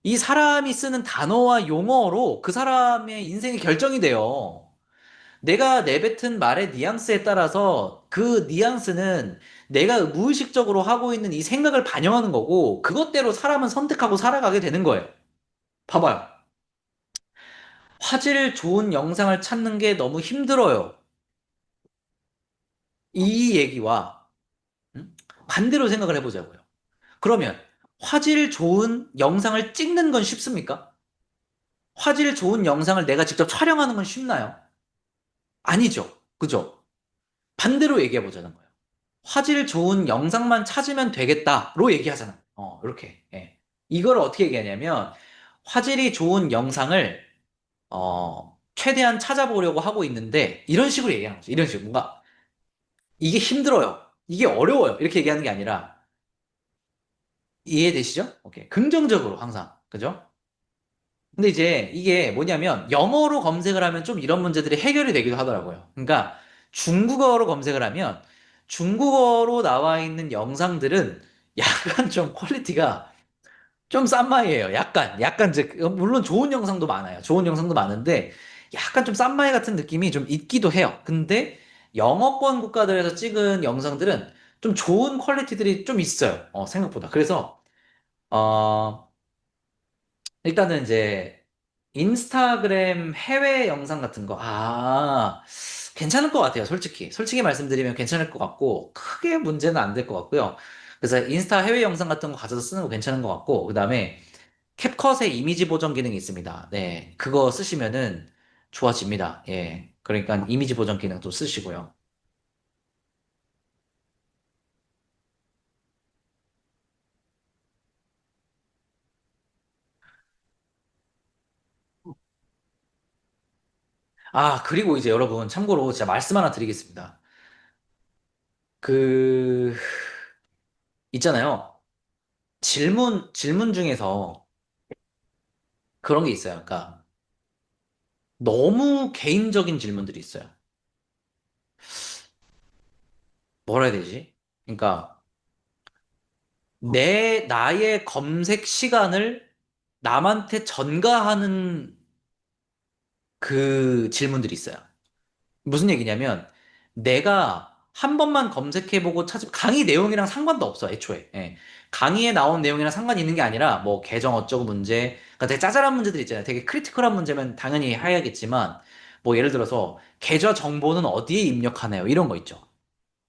Speaker 1: 이 사람이 쓰는 단어와 용어로 그 사람의 인생이 결정이 돼요. 내가 내뱉은 말의 뉘앙스에 따라서 그 뉘앙스는 내가 무의식적으로 하고 있는 이 생각을 반영하는 거고, 그것대로 사람은 선택하고 살아가게 되는 거예요. 봐봐요. 화질 좋은 영상을 찾는 게 너무 힘들어요. 이 얘기와 반대로 생각을 해보자고요. 그러면 화질 좋은 영상을 찍는 건 쉽습니까? 화질 좋은 영상을 내가 직접 촬영하는 건 쉽나요? 아니죠. 그죠? 반대로 얘기해 보자는 거예요. 화질 좋은 영상만 찾으면 되겠다로 얘기하잖아. 이렇게. 예. 이걸 어떻게 얘기하냐면, 화질이 좋은 영상을, 최대한 찾아보려고 하고 있는데, 이런 식으로 얘기하는 거죠. 이런 식으로. 뭔가, 이게 힘들어요. 이게 어려워요. 이렇게 얘기하는 게 아니라, 이해되시죠? 오케이. 긍정적으로 항상. 그죠? 근데 이제 이게 뭐냐면 영어로 검색을 하면 좀 이런 문제들이 해결이 되기도 하더라고요. 그러니까 중국어로 검색을 하면 중국어로 나와 있는 영상들은 약간 좀 퀄리티가 좀 싼 마이에요. 약간 이제 물론 좋은 영상도 많아요. 좋은 영상도 많은데 약간 좀 싼 마이 같은 느낌이 좀 있기도 해요. 근데 영어권 국가들에서 찍은 영상들은 좀 좋은 퀄리티들이 좀 있어요. 생각보다. 그래서 어, 일단은 이제 인스타그램 해외 영상 같은 거, 괜찮을 것 같아요. 솔직히 말씀드리면 괜찮을 것 같고, 크게 문제는 안 될 것 같고요. 그래서 인스타 해외 영상 같은 거 가져서 쓰는 거 괜찮은 것 같고, 그 다음에 캡컷의 이미지 보정 기능이 있습니다. 네, 그거 쓰시면은 좋아집니다. 예. 그러니까 이미지 보정 기능도 쓰시고요. 그리고 이제 여러분, 참고로 제가 말씀 하나 드리겠습니다. 그, 있잖아요. 질문 중에서 그런 게 있어요. 그러니까 너무 개인적인 질문들이 있어요. 뭐라 해야 되지? 그러니까 나의 검색 시간을 남한테 전가하는 그 질문들이 있어요. 무슨 얘기냐면 내가 한 번만 검색해보고 강의 내용이랑 상관도 없어, 애초에. 예. 강의에 나온 내용이랑 상관이 있는 게 아니라 뭐 계정 어쩌고 문제, 그러니까 되게 짜잘한 문제들 있잖아요. 되게 크리티컬한 문제면 당연히 해야겠지만 뭐 예를 들어서 계좌 정보는 어디에 입력하나요? 이런 거 있죠.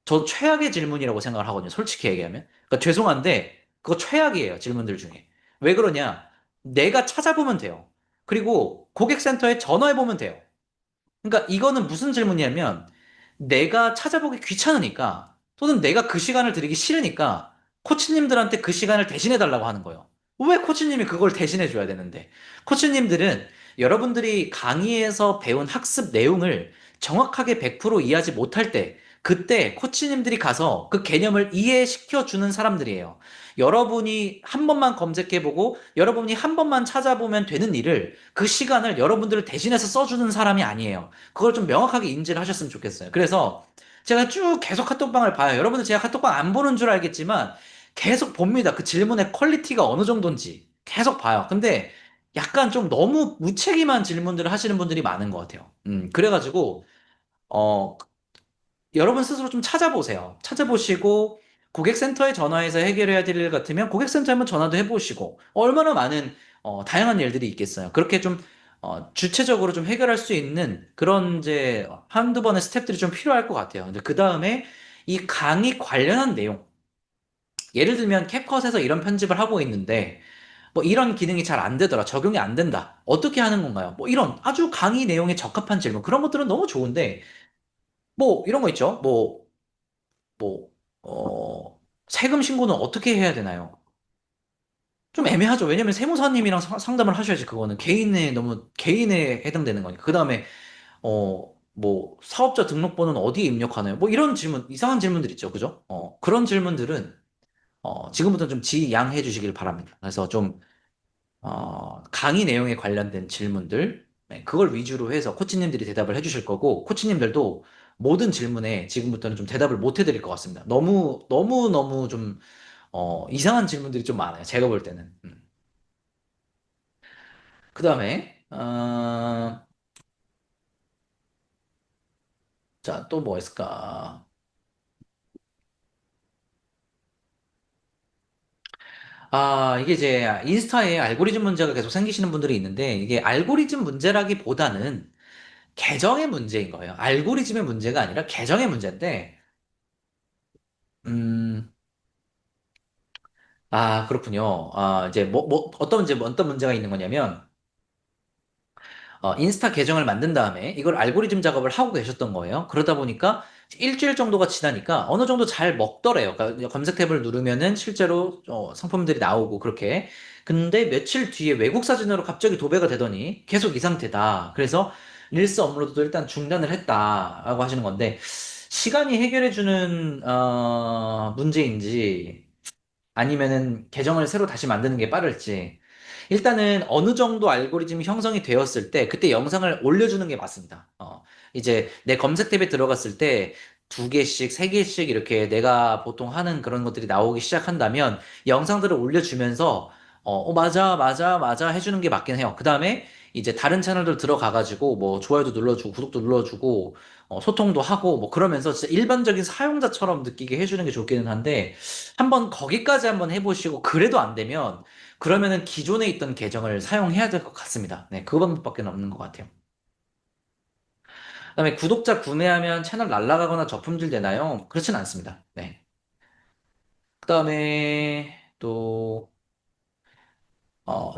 Speaker 1: 저 최악의 질문이라고 생각을 하거든요. 솔직히 얘기하면. 그러니까 죄송한데 그거 최악이에요. 질문들 중에. 왜 그러냐? 내가 찾아보면 돼요. 그리고 고객센터에 전화해보면 돼요. 그러니까 이거는 무슨 질문이냐면 내가 찾아보기 귀찮으니까 또는 내가 그 시간을 들이기 싫으니까 코치님들한테 그 시간을 대신해 달라고 하는 거예요. 왜 코치님이 그걸 대신해 줘야 되는데? 코치님들은 여러분들이 강의에서 배운 학습 내용을 정확하게 100% 이해하지 못할 때 그때 코치님들이 가서 그 개념을 이해시켜 주는 사람들이에요. 여러분이 한 번만 검색해보고 여러분이 한 번만 찾아보면 되는 일을 그 시간을 여러분들을 대신해서 써주는 사람이 아니에요. 그걸 좀 명확하게 인지를 하셨으면 좋겠어요. 그래서 제가 쭉 계속 카톡방을 봐요. 여러분들 제가 카톡방 안 보는 줄 알겠지만 계속 봅니다. 그 질문의 퀄리티가 어느 정도인지 계속 봐요. 근데 약간 좀 너무 무책임한 질문들을 하시는 분들이 많은 것 같아요. 그래가지고, 어, 여러분 스스로 좀 찾아보세요. 찾아보시고, 고객센터에 전화해서 해결해야 될 일 같으면 고객센터에 한번 전화도 해보시고, 얼마나 많은, 다양한 일들이 있겠어요. 그렇게 좀, 주체적으로 좀 해결할 수 있는 그런 이제 한두 번의 스텝들이 좀 필요할 것 같아요. 근데 그 다음에 이 강의 관련한 내용. 예를 들면 캡컷에서 이런 편집을 하고 있는데, 뭐 이런 기능이 잘 안 되더라. 적용이 안 된다. 어떻게 하는 건가요? 뭐 이런 아주 강의 내용에 적합한 질문. 그런 것들은 너무 좋은데, 뭐 이런 거 있죠. 뭐, 세금 신고는 어떻게 해야 되나요? 좀 애매하죠. 왜냐면 세무사님이랑 상담을 하셔야지, 그거는. 너무 개인에 해당되는 거니까. 그 다음에, 뭐, 사업자 등록번호는 어디에 입력하나요? 뭐 이런 질문, 이상한 질문들 있죠. 그죠? 그런 질문들은, 지금부터 좀 지양해 주시길 바랍니다. 그래서 좀, 강의 내용에 관련된 질문들, 네, 그걸 위주로 해서 코치님들이 대답을 해주실 거고, 코치님들도 모든 질문에 지금부터는 좀 대답을 못 해드릴 것 같습니다. 너무 좀, 이상한 질문들이 좀 많아요. 제가 볼 때는. 그 다음에, 자, 또 뭐 있을까? 이게 이제 인스타에 알고리즘 문제가 계속 생기시는 분들이 있는데, 이게 알고리즘 문제라기보다는 계정의 문제인 거예요. 알고리즘의 문제가 아니라 계정의 문제인데, 음, 그렇군요. 이제 어떤 문제가 있는 거냐면, 인스타 계정을 만든 다음에 이걸 알고리즘 작업을 하고 계셨던 거예요. 그러다 보니까 일주일 정도가 지나니까 어느 정도 잘 먹더래요. 그러니까 검색 탭을 누르면은 실제로 상품들이 나오고 그렇게. 근데 며칠 뒤에 외국 사진으로 갑자기 도배가 되더니 계속 이 상태다. 그래서 릴스 업로드도 일단 중단을 했다라고 하시는 건데, 시간이 해결해주는 문제인지 아니면은 계정을 새로 다시 만드는 게 빠를지, 일단은 어느 정도 알고리즘이 형성이 되었을 때 그때 영상을 올려주는 게 맞습니다. 이제 내 검색 탭에 들어갔을 때 두 개씩, 세 개씩 이렇게 내가 보통 하는 그런 것들이 나오기 시작한다면 영상들을 올려주면서 맞아 해주는 게 맞긴 해요. 그 다음에 이제 다른 채널들 들어가가지고 뭐 좋아요도 눌러주고 구독도 눌러주고 소통도 하고 뭐 그러면서 진짜 일반적인 사용자처럼 느끼게 해주는 게 좋기는 한데, 한번 거기까지 한번 해보시고 그래도 안 되면 그러면은 기존에 있던 계정을 사용해야 될 것 같습니다. 네, 그 방법밖에 없는 것 같아요. 그다음에 구독자 구매하면 채널 날라가거나 저품질 되나요? 그렇진 않습니다. 네. 그다음에 또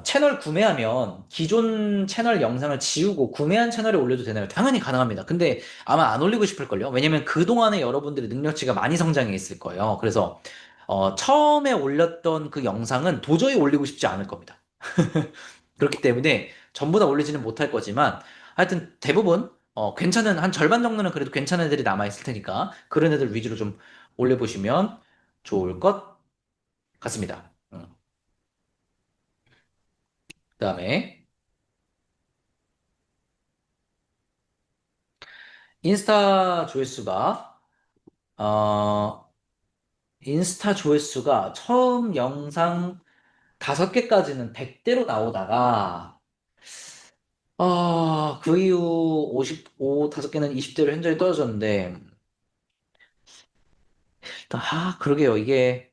Speaker 1: 채널 구매하면 기존 채널 영상을 지우고 구매한 채널에 올려도 되나요? 당연히 가능합니다. 근데 아마 안 올리고 싶을걸요? 왜냐면 그동안에 여러분들의 능력치가 많이 성장해 있을 거예요. 그래서 처음에 올렸던 그 영상은 도저히 올리고 싶지 않을 겁니다. 그렇기 때문에 전부 다 올리지는 못할 거지만, 하여튼 대부분 괜찮은 한 절반 정도는 그래도 괜찮은 애들이 남아 있을 테니까 그런 애들 위주로 좀 올려보시면 좋을 것 같습니다. 그다음에 인스타 조회수가 어, 인스타 조회수가 처음 영상 5개까지는 100대로 나오다가 그 이후 55, 5개는 20대로 현저히 떨어졌는데, 그러게요. 이게,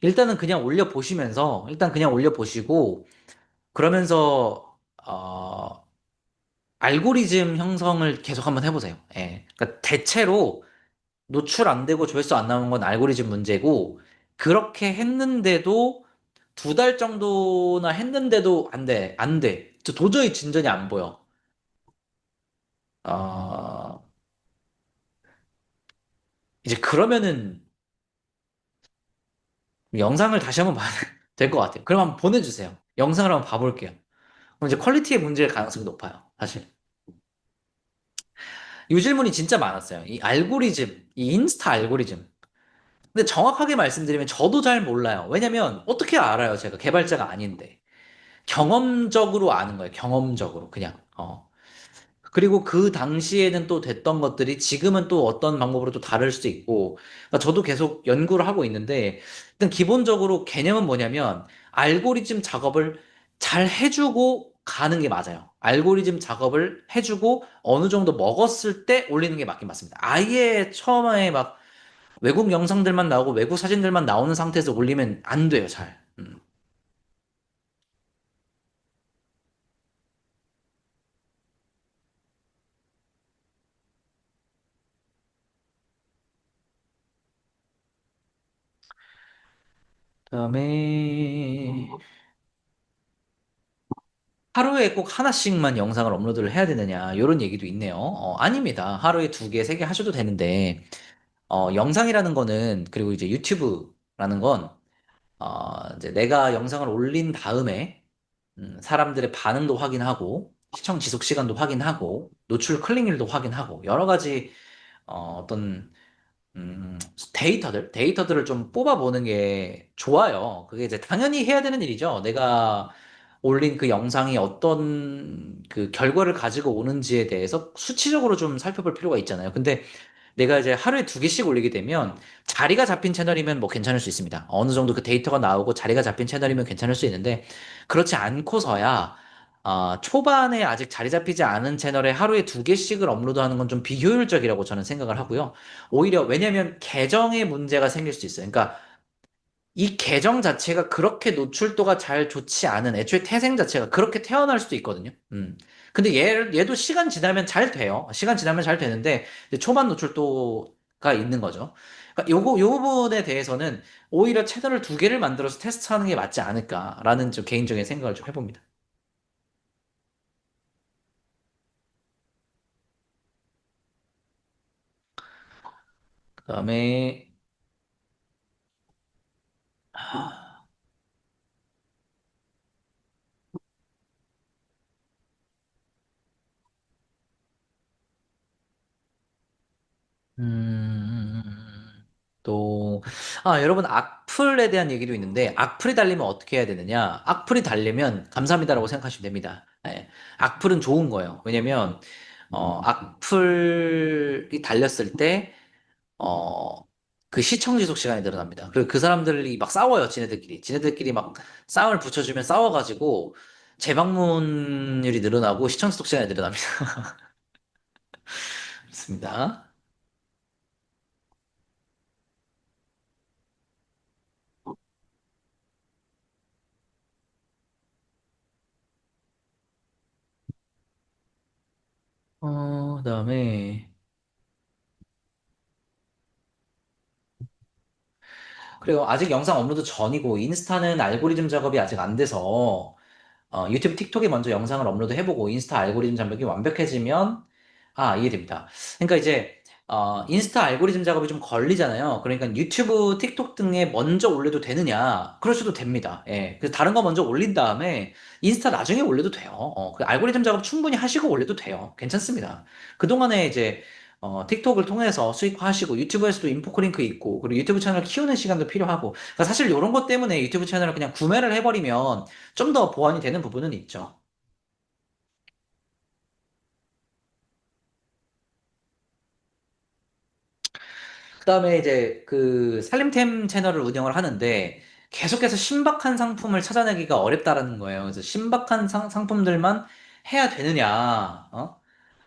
Speaker 1: 일단 그냥 올려보시고, 그러면서, 알고리즘 형성을 계속 한번 해보세요. 예. 그러니까 대체로 노출 안 되고 조회수 안 나오는 건 알고리즘 문제고, 그렇게 했는데도 2달 정도나 했는데도 안 돼. 안 돼. 도저히 진전이 안 보여. 어, 이제 그러면은 영상을 다시 한번 봐야 될 것 같아요. 그럼 한번 보내주세요. 영상을 한번 봐볼게요. 그럼 이제 퀄리티의 문제일 가능성이 높아요. 사실. 이 질문이 진짜 많았어요. 이 인스타 알고리즘. 근데 정확하게 말씀드리면 저도 잘 몰라요. 왜냐면 어떻게 알아요? 제가 개발자가 아닌데. 경험적으로 아는 거예요. 경험적으로. 그냥. 그리고 그 당시에는 또 됐던 것들이 지금은 또 어떤 방법으로 또 다를 수도 있고, 그러니까 저도 계속 연구를 하고 있는데, 일단 기본적으로 개념은 뭐냐면, 알고리즘 작업을 잘 해주고 가는 게 맞아요. 알고리즘 작업을 해주고 어느 정도 먹었을 때 올리는 게 맞긴 맞습니다. 아예 처음에 막 외국 영상들만 나오고 외국 사진들만 나오는 상태에서 올리면 안 돼요, 잘. 그다음에 하루에 꼭 하나씩만 영상을 업로드를 해야 되느냐, 이런 얘기도 있네요. 아닙니다. 하루에 두 개, 세 개 하셔도 되는데, 영상이라는 거는, 그리고 이제 유튜브라는 건, 이제 내가 영상을 올린 다음에, 사람들의 반응도 확인하고, 시청 지속 시간도 확인하고, 노출 클릭률도 확인하고, 여러 가지, 어떤 데이터들을 좀 뽑아보는 게 좋아요. 그게 이제 당연히 해야 되는 일이죠. 내가 올린 그 영상이 어떤 그 결과를 가지고 오는지에 대해서 수치적으로 좀 살펴볼 필요가 있잖아요. 근데 내가 이제 하루에 두 개씩 올리게 되면 자리가 잡힌 채널이면 뭐 괜찮을 수 있습니다. 어느 정도 그 데이터가 나오고 자리가 잡힌 채널이면 괜찮을 수 있는데 그렇지 않고서야 초반에 아직 자리 잡히지 않은 채널에 하루에 두 개씩을 업로드하는 건 좀 비효율적이라고 저는 생각을 하고요. 오히려 왜냐면 계정에 문제가 생길 수 있어요. 그러니까 이 계정 자체가 그렇게 노출도가 잘 좋지 않은 애초에 태생 자체가 그렇게 태어날 수도 있거든요. 근데 얘도 시간 지나면 잘 돼요. 시간 지나면 잘 되는데 이제 초반 노출도가 있는 거죠. 그러니까 요 부분에 대해서는 오히려 채널을 두 개를 만들어서 테스트하는 게 맞지 않을까라는 좀 개인적인 생각을 좀 해봅니다. 그다음에 음, 또, 여러분, 악플에 대한 얘기도 있는데, 악플이 달리면 어떻게 해야 되느냐? 악플이 달리면 감사합니다라고 생각하시면 됩니다. 예, 악플은 좋은 거예요. 왜냐면, 악플이 달렸을 때, 어, 그 시청 지속 시간이 늘어납니다. 그리고 그 사람들이 막 싸워요, 지네들끼리. 지네들끼리 막 싸움을 붙여주면 싸워가지고, 재방문율이 늘어나고 시청 지속 시간이 늘어납니다. 그렇습니다. 그다음에, 그리고 아직 영상 업로드 전이고 인스타는 알고리즘 작업이 아직 안 돼서 유튜브, 틱톡에 먼저 영상을 업로드 해보고 인스타 알고리즘 작업이 완벽해지면 이해됩니다. 그러니까 이제 인스타 알고리즘 작업이 좀 걸리잖아요. 그러니까 유튜브, 틱톡 등에 먼저 올려도 되느냐? 그러셔도 됩니다. 예. 그래서 다른 거 먼저 올린 다음에 인스타 나중에 올려도 돼요. 그 알고리즘 작업 충분히 하시고 올려도 돼요. 괜찮습니다. 그동안에 이제 틱톡을 통해서 수익화하시고 유튜브에서도 인포크링크 있고 그리고 유튜브 채널 키우는 시간도 필요하고 그러니까 사실 이런 것 때문에 유튜브 채널을 그냥 구매를 해버리면 좀 더 보완이 되는 부분은 있죠. 그다음에 이제 그 살림템 채널을 운영을 하는데 계속해서 신박한 상품을 찾아내기가 어렵다라는 거예요. 그래서 신박한 상품들만 해야 되느냐,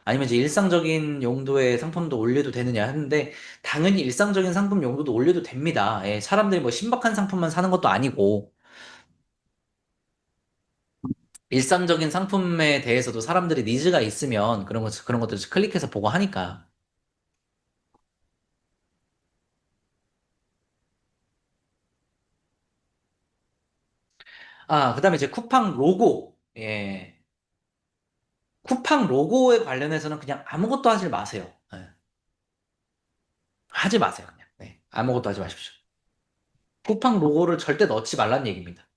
Speaker 1: 아니면 이제 일상적인 용도의 상품도 올려도 되느냐 하는데 당연히 일상적인 상품 용도도 올려도 됩니다. 예, 사람들이 뭐 신박한 상품만 사는 것도 아니고 일상적인 상품에 대해서도 사람들이 니즈가 있으면 그런 것들 클릭해서 보고 하니까. 그다음에 이제 쿠팡 로고. 예. 쿠팡 로고에 관련해서는 그냥 아무것도 하지 마세요. 예. 하지 마세요, 그냥. 네. 아무것도 하지 마십시오. 쿠팡 로고를 절대 넣지 말란 얘기입니다.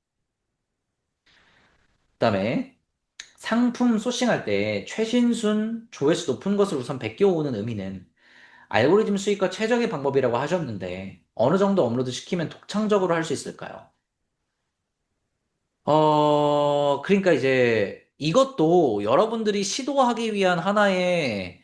Speaker 1: 그다음에 상품 소싱할 때 최신순, 조회수 높은 것을 우선 베껴오는 의미는 알고리즘 수익과 최적의 방법이라고 하셨는데 어느 정도 업로드 시키면 독창적으로 할 수 있을까요? 그러니까 이제 이것도 여러분들이 시도하기 위한 하나의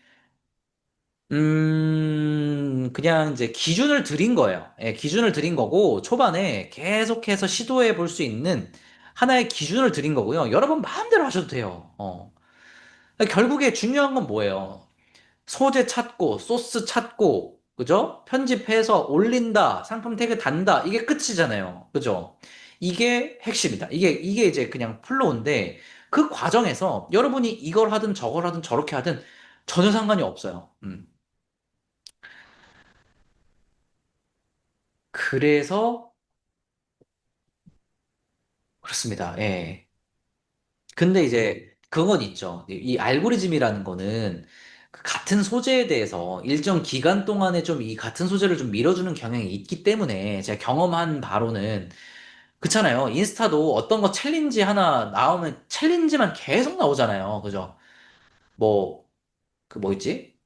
Speaker 1: 그냥 이제 기준을 드린 거예요. 예, 기준을 드린 거고 초반에 계속해서 시도해 볼 수 있는 하나의 기준을 드린 거고요. 여러분 마음대로 하셔도 돼요. 결국에 중요한 건 뭐예요? 소재 찾고, 소스 찾고, 그죠? 편집해서 올린다, 상품 태그 단다, 이게 끝이잖아요. 그죠? 이게 핵심이다. 이게 이제 그냥 플로우인데, 그 과정에서 여러분이 이걸 하든 저걸 하든 저렇게 하든 전혀 상관이 없어요. 그래서, 그렇습니다. 예. 근데 이제 그건 있죠. 이 알고리즘이라는 거는 그 같은 소재에 대해서 일정 기간 동안에 좀 이 같은 소재를 좀 밀어주는 경향이 있기 때문에 제가 경험한 바로는 그렇잖아요. 인스타도 어떤 거 챌린지 하나 나오면 챌린지만 계속 나오잖아요. 그죠? 뭐, 그 뭐 있지?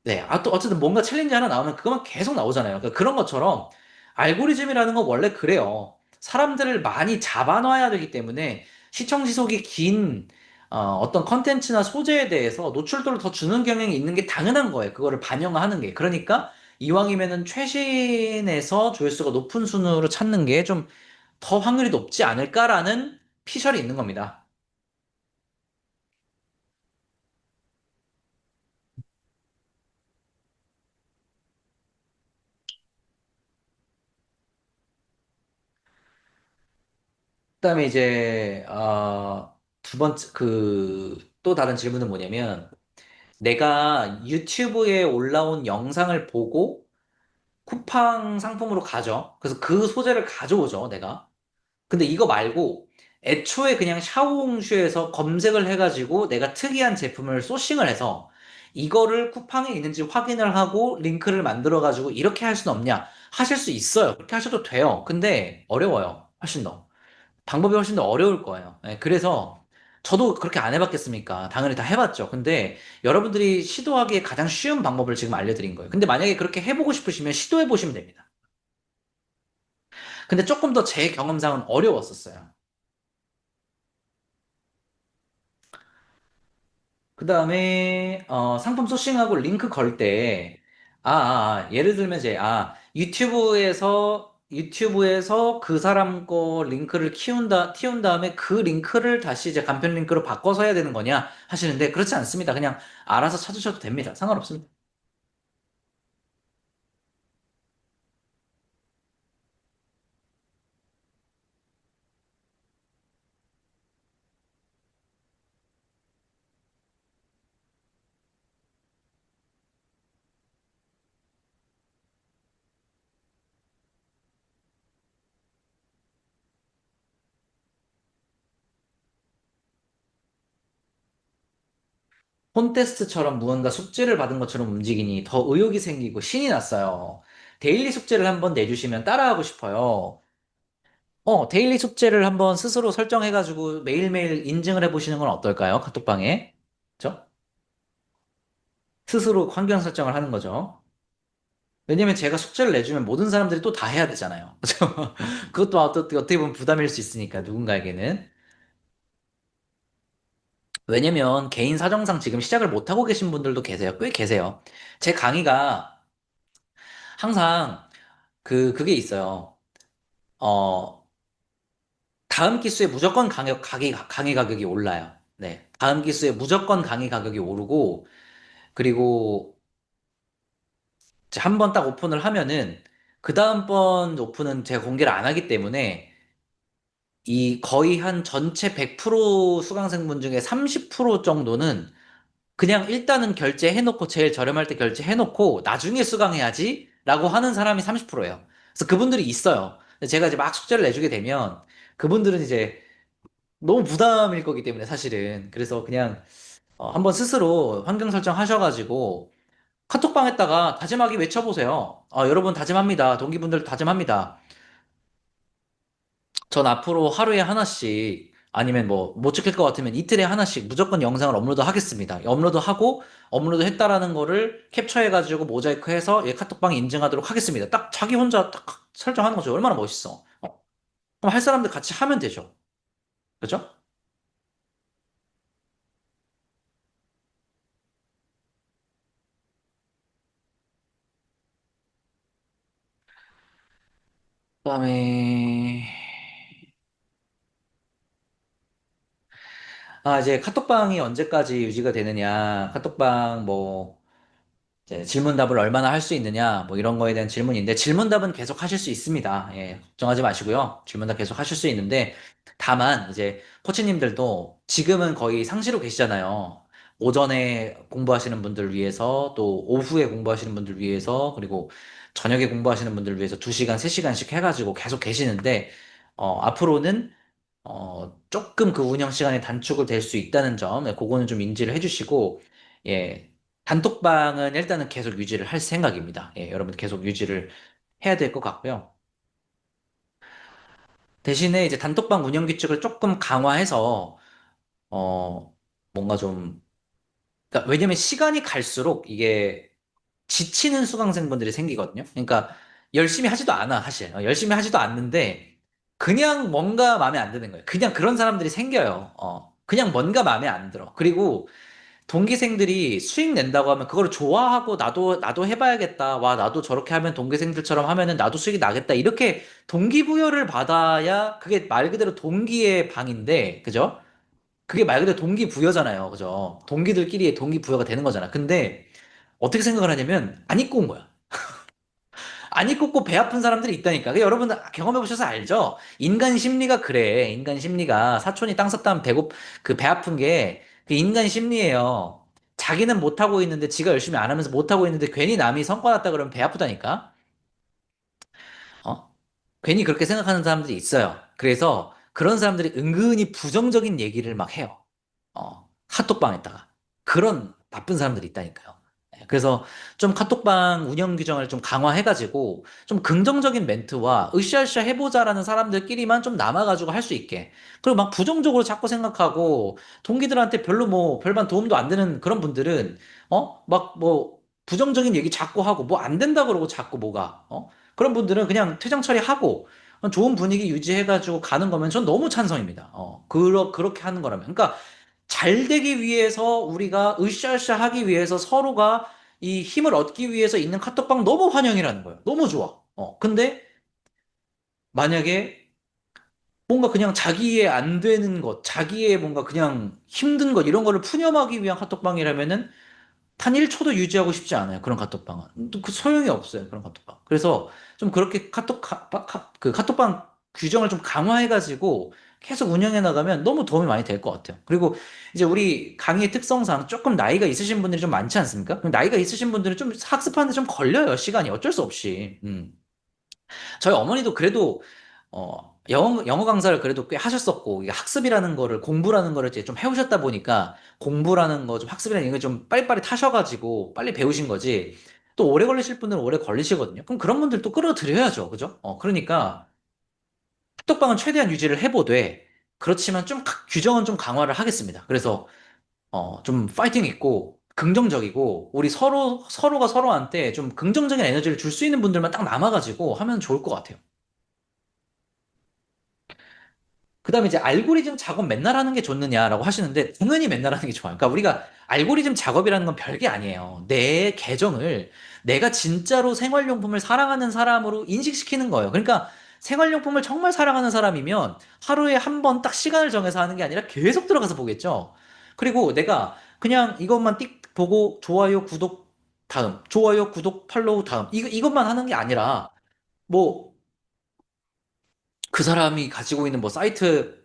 Speaker 1: 네. 또 어쨌든 뭔가 챌린지 하나 나오면 그것만 계속 나오잖아요. 그러니까 그런 것처럼 알고리즘이라는 건 원래 그래요. 사람들을 많이 잡아놔야 되기 때문에 시청 지속이 긴 어떤 컨텐츠나 소재에 대해서 노출도를 더 주는 경향이 있는 게 당연한 거예요. 그거를 반영하는 게. 그러니까 이왕이면은 최신에서 조회수가 높은 순으로 찾는 게 좀 더 확률이 높지 않을까라는 피셜이 있는 겁니다. 그다음에 이제 두 번째 또 다른 질문은 뭐냐면 내가 유튜브에 올라온 영상을 보고 쿠팡 상품으로 가죠. 그래서 그 소재를 가져오죠, 내가. 근데 이거 말고 애초에 그냥 샤오홍슈에서 검색을 해가지고 내가 특이한 제품을 소싱을 해서 이거를 쿠팡에 있는지 확인을 하고 링크를 만들어가지고 이렇게 할 수는 없냐? 하실 수 있어요. 그렇게 하셔도 돼요. 근데 어려워요. 훨씬 더. 방법이 훨씬 더 어려울 거예요. 예, 그래서 저도 그렇게 안 해봤겠습니까? 당연히 다 해봤죠. 근데 여러분들이 시도하기에 가장 쉬운 방법을 지금 알려드린 거예요. 근데 만약에 그렇게 해보고 싶으시면 시도해보시면 됩니다. 근데 조금 더 제 경험상은 어려웠었어요. 그 다음에 상품 소싱하고 링크 걸 때, 예를 들면 이제, 유튜브에서 그 사람 거 링크를 띄운 다음에 그 링크를 다시 이제 간편 링크로 바꿔서 해야 되는 거냐 하시는데, 그렇지 않습니다. 그냥 알아서 찾으셔도 됩니다. 상관없습니다. 콘테스트처럼 무언가 숙제를 받은 것처럼 움직이니 더 의욕이 생기고 신이 났어요. 데일리 숙제를 한번 내주시면 따라하고 싶어요. 데일리 숙제를 한번 스스로 설정해가지고 매일매일 인증을 해보시는 건 어떨까요? 카톡방에. 그죠? 스스로 환경 설정을 하는 거죠. 왜냐면 제가 숙제를 내주면 모든 사람들이 또 다 해야 되잖아요. 그죠? 그것도 어떻게 보면 부담일 수 있으니까, 누군가에게는. 왜냐면 개인 사정상 지금 시작을 못하고 계신 분들도 계세요. 꽤 계세요. 제 강의가 항상 그게 있어요. 어, 다음 기수에 무조건 강의 가격이 올라요. 네. 다음 기수에 무조건 강의 가격이 오르고, 그리고 한 번 딱 오픈을 하면은, 그 다음번 오픈은 제가 공개를 안 하기 때문에, 이 거의 한 전체 100% 수강생분 중에 30% 정도는 그냥 일단은 결제해놓고 제일 저렴할 때 결제해놓고 나중에 수강해야지 라고 하는 사람이 30%예요. 그래서 그분들이 있어요. 근데 제가 이제 막 숙제를 내주게 되면 그분들은 이제 너무 부담일 거기 때문에 사실은. 그래서 그냥 한번 스스로 환경 설정하셔가지고 카톡방에다가 다짐하기 외쳐보세요. 여러분 다짐합니다. 동기분들 다짐합니다. 전 앞으로 하루에 하나씩 아니면 뭐 못 지킬 것 같으면 이틀에 하나씩 무조건 영상을 업로드 하겠습니다. 업로드하고 업로드 했다라는 거를 캡처해가지고 모자이크해서 얘 카톡방에 인증하도록 하겠습니다. 딱 자기 혼자 딱 설정하는 거죠. 얼마나 멋있어. 그럼 할 사람들 같이 하면 되죠. 그죠? 그다음에 이제 카톡방이 언제까지 유지가 되느냐, 카톡방 뭐, 이제 질문답을 얼마나 할 수 있느냐, 뭐 이런 거에 대한 질문인데, 질문답은 계속 하실 수 있습니다. 예, 걱정하지 마시고요. 질문답 계속 하실 수 있는데, 다만, 이제, 코치님들도 지금은 거의 상시로 계시잖아요. 오전에 공부하시는 분들 위해서, 또 오후에 공부하시는 분들 위해서, 그리고 저녁에 공부하시는 분들 위해서 2시간, 3시간씩 해가지고 계속 계시는데, 앞으로는 조금 그 운영 시간이 단축을 될 수 있다는 점, 예, 그거는 좀 인지를 해주시고, 예, 단톡방은 일단은 계속 유지를 할 생각입니다. 예, 여러분 계속 유지를 해야 될 것 같고요. 대신에 이제 단톡방 운영 규칙을 조금 강화해서, 어, 뭔가 좀, 그러니까 왜냐면 시간이 갈수록 이게 지치는 수강생분들이 생기거든요. 그러니까 열심히 하지도 않아, 사실. 열심히 하지도 않는데, 그냥 뭔가 마음에 안 드는 거예요. 그냥 그런 사람들이 생겨요. 그냥 뭔가 마음에 안 들어. 그리고 동기생들이 수익 낸다고 하면 그걸 좋아하고 나도 해봐야겠다. 와, 나도 저렇게 하면 동기생들처럼 하면은 나도 수익이 나겠다. 이렇게 동기부여를 받아야 그게 말 그대로 동기의 방인데, 그죠? 그게 말 그대로 동기부여잖아요. 그죠? 동기들끼리의 동기부여가 되는 거잖아. 근데 어떻게 생각을 하냐면 안 입고 온 거야. 안 입고 고 배 아픈 사람들이 있다니까. 여러분 경험해 보셔서 알죠? 인간 심리가 그래. 인간 심리가 사촌이 땅 샀다면 배고 그 배 아픈 게 그 인간 심리예요. 자기는 못 하고 있는데 지가 열심히 안 하면서 못 하고 있는데 괜히 남이 성과 났다 그러면 배 아프다니까. 어? 괜히 그렇게 생각하는 사람들이 있어요. 그래서 그런 사람들이 은근히 부정적인 얘기를 막 해요. 카톡방에다가. 그런 나쁜 사람들이 있다니까요. 예, 그래서 좀 카톡방 운영 규정을 좀 강화해가지고 좀 긍정적인 멘트와 으쌰으쌰 해보자라는 사람들끼리만 좀 남아가지고 할 수 있게. 그리고 막 부정적으로 자꾸 생각하고 동기들한테 별로 뭐 별반 도움도 안 되는 그런 분들은 막 뭐 부정적인 얘기 자꾸 하고 뭐 안 된다 그러고 자꾸 뭐가 그런 분들은 그냥 퇴장 처리하고 좋은 분위기 유지해가지고 가는 거면 전 너무 찬성입니다. 그렇게 하는 거라면. 그러니까 잘 되기 위해서 우리가 으쌰으쌰 하기 위해서 서로가 이 힘을 얻기 위해서 있는 카톡방 너무 환영이라는 거예요. 너무 좋아. 근데 만약에 뭔가 그냥 자기의 안 되는 것, 자기의 뭔가 그냥 힘든 것, 이런 거를 푸념하기 위한 카톡방이라면은 단 1초도 유지하고 싶지 않아요. 그런 카톡방은. 또 그 소용이 없어요. 그런 카톡방. 그래서 좀 그렇게 그 카톡방 규정을 좀 강화해가지고 계속 운영해 나가면 너무 도움이 많이 될 것 같아요. 그리고 이제 우리 강의의 특성상 조금 나이가 있으신 분들이 좀 많지 않습니까? 그럼 나이가 있으신 분들은 좀 학습하는데 좀 걸려요. 시간이 어쩔 수 없이. 저희 어머니도 그래도 영어 강사를 그래도 꽤 하셨었고 이게 학습이라는 거를 공부라는 거를 이제 좀 해오셨다 보니까 공부라는 거 좀 학습이라는 이거 좀 빨리빨리 타셔가지고 빨리 배우신 거지. 또 오래 걸리실 분들은 오래 걸리시거든요. 그럼 그런 분들 또 끌어들여야죠. 그죠? 그러니까 톡방은 최대한 유지를 해보되 그렇지만 좀 규정은 좀 강화를 하겠습니다. 그래서 좀 파이팅 있고 긍정적이고 우리 서로가 서로한테 좀 긍정적인 에너지를 줄 수 있는 분들만 딱 남아가지고 하면 좋을 것 같아요. 그다음에 이제 알고리즘 작업 맨날 하는 게 좋느냐라고 하시는데 당연히 맨날 하는 게 좋아요. 그러니까 우리가 알고리즘 작업이라는 건 별게 아니에요. 내 계정을 내가 진짜로 생활용품을 사랑하는 사람으로 인식시키는 거예요. 그러니까 생활용품을 정말 사랑하는 사람이면 하루에 한 번 딱 시간을 정해서 하는 게 아니라 계속 들어가서 보겠죠. 그리고 내가 그냥 이것만 띡 보고 좋아요, 구독 다음, 좋아요, 구독, 팔로우 다음 이것만 하는 게 아니라 뭐 그 사람이 가지고 있는 뭐 사이트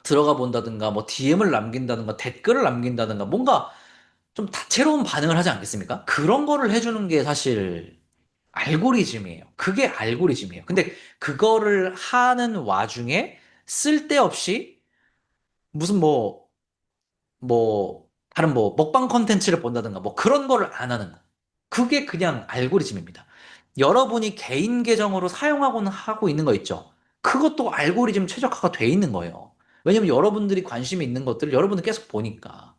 Speaker 1: 들어가 본다든가 뭐 DM을 남긴다든가 댓글을 남긴다든가 뭔가 좀 다채로운 반응을 하지 않겠습니까? 그런 거를 해주는 게 사실 알고리즘이에요. 그게 알고리즘이에요. 근데 그거를 하는 와중에 쓸데없이 무슨 다른 뭐 먹방 컨텐츠를 본다든가 뭐 그런 거를 안 하는 거. 그게 그냥 알고리즘입니다. 여러분이 개인 계정으로 사용하고는 하고 있는 거 있죠. 그것도 알고리즘 최적화가 돼 있는 거예요. 왜냐면 여러분들이 관심이 있는 것들을 여러분은 계속 보니까.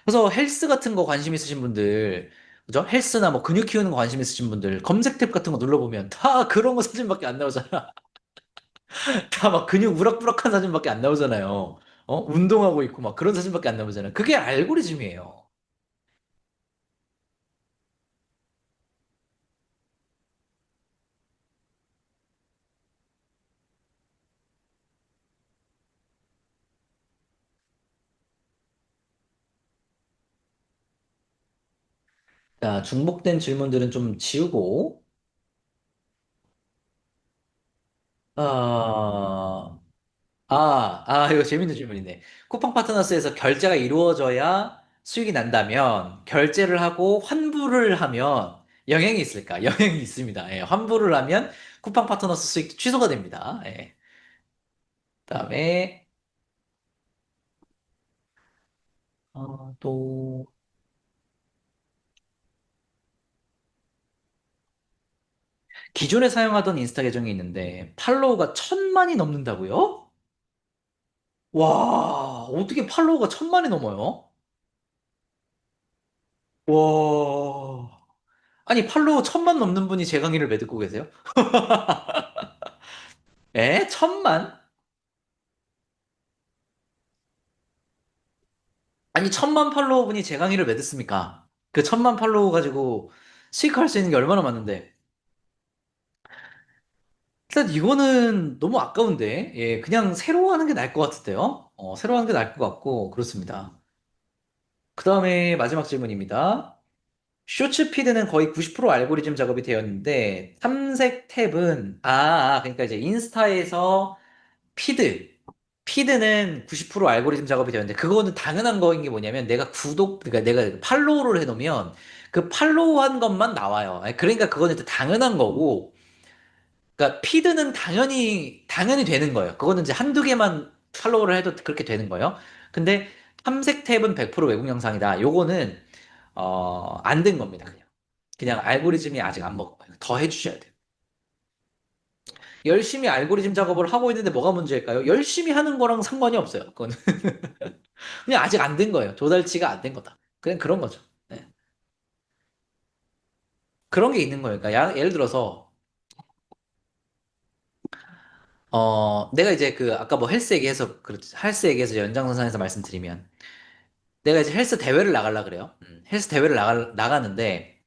Speaker 1: 그래서 헬스 같은 거 관심 있으신 분들, 그죠? 헬스나 뭐 근육 키우는 거 관심 있으신 분들, 검색 탭 같은 거 눌러보면 다 그런 거 사진밖에 안 나오잖아. 다 막 근육 우락부락한 사진밖에 안 나오잖아요. 운동하고 있고 막 그런 사진밖에 안 나오잖아요. 그게 알고리즘이에요. 자, 중복된 질문들은 좀 지우고, 아, 이거 재밌는 질문이네. 쿠팡 파트너스에서 결제가 이루어져야 수익이 난다면, 결제를 하고 환불을 하면 영향이 있을까? 영향이 있습니다. 예, 환불을 하면 쿠팡 파트너스 수익 취소가 됩니다. 예. 그다음에, 또, 기존에 사용하던 인스타 계정이 있는데, 팔로워가 1,000만이 넘는다고요? 와, 어떻게 팔로워가 1,000만이 넘어요? 와. 아니, 팔로워 1,000만 넘는 분이 제 강의를 왜 듣고 계세요? 에? 1,000만? 아니, 1,000만 팔로워 분이 제 강의를 왜 듣습니까? 그 1,000만 팔로워 가지고 수익할 수 있는 게 얼마나 많은데. 일단 이거는 너무 아까운데. 예, 그냥 새로 하는 게 나을 것 같은데요? 새로 하는 게 나을 것 같고, 그렇습니다. 그 다음에 마지막 질문입니다. 쇼츠 피드는 거의 90% 알고리즘 작업이 되었는데, 탐색 탭은, 그러니까 이제 인스타에서 피드. 피드는 90% 알고리즘 작업이 되는데, 그거는 당연한 거인 게 뭐냐면, 그러니까 내가 팔로우를 해놓으면, 그 팔로우한 것만 나와요. 아니, 그러니까 그거는 이제 당연한 거고, 그러니까 피드는 당연히 되는 거예요. 그거는 이제 한두 개만 팔로우를 해도 그렇게 되는 거예요. 근데 탐색 탭은 100% 외국 영상이다. 요거는, 안 된 겁니다. 그냥 알고리즘이 아직 안 먹어요. 더 해주셔야 돼요. 열심히 알고리즘 작업을 하고 있는데 뭐가 문제일까요? 열심히 하는 거랑 상관이 없어요. 그건 그냥 아직 안 된 거예요. 조달치가 안 된 거다. 그냥 그런 거죠. 네. 그런 게 있는 거예요. 그러니까 예를 들어서 내가 이제 그 아까 뭐 헬스 얘기해서 헬스 얘기해서 연장선상에서 말씀드리면 내가 이제 헬스 대회를 나가려 그래요. 헬스 대회를 나가는데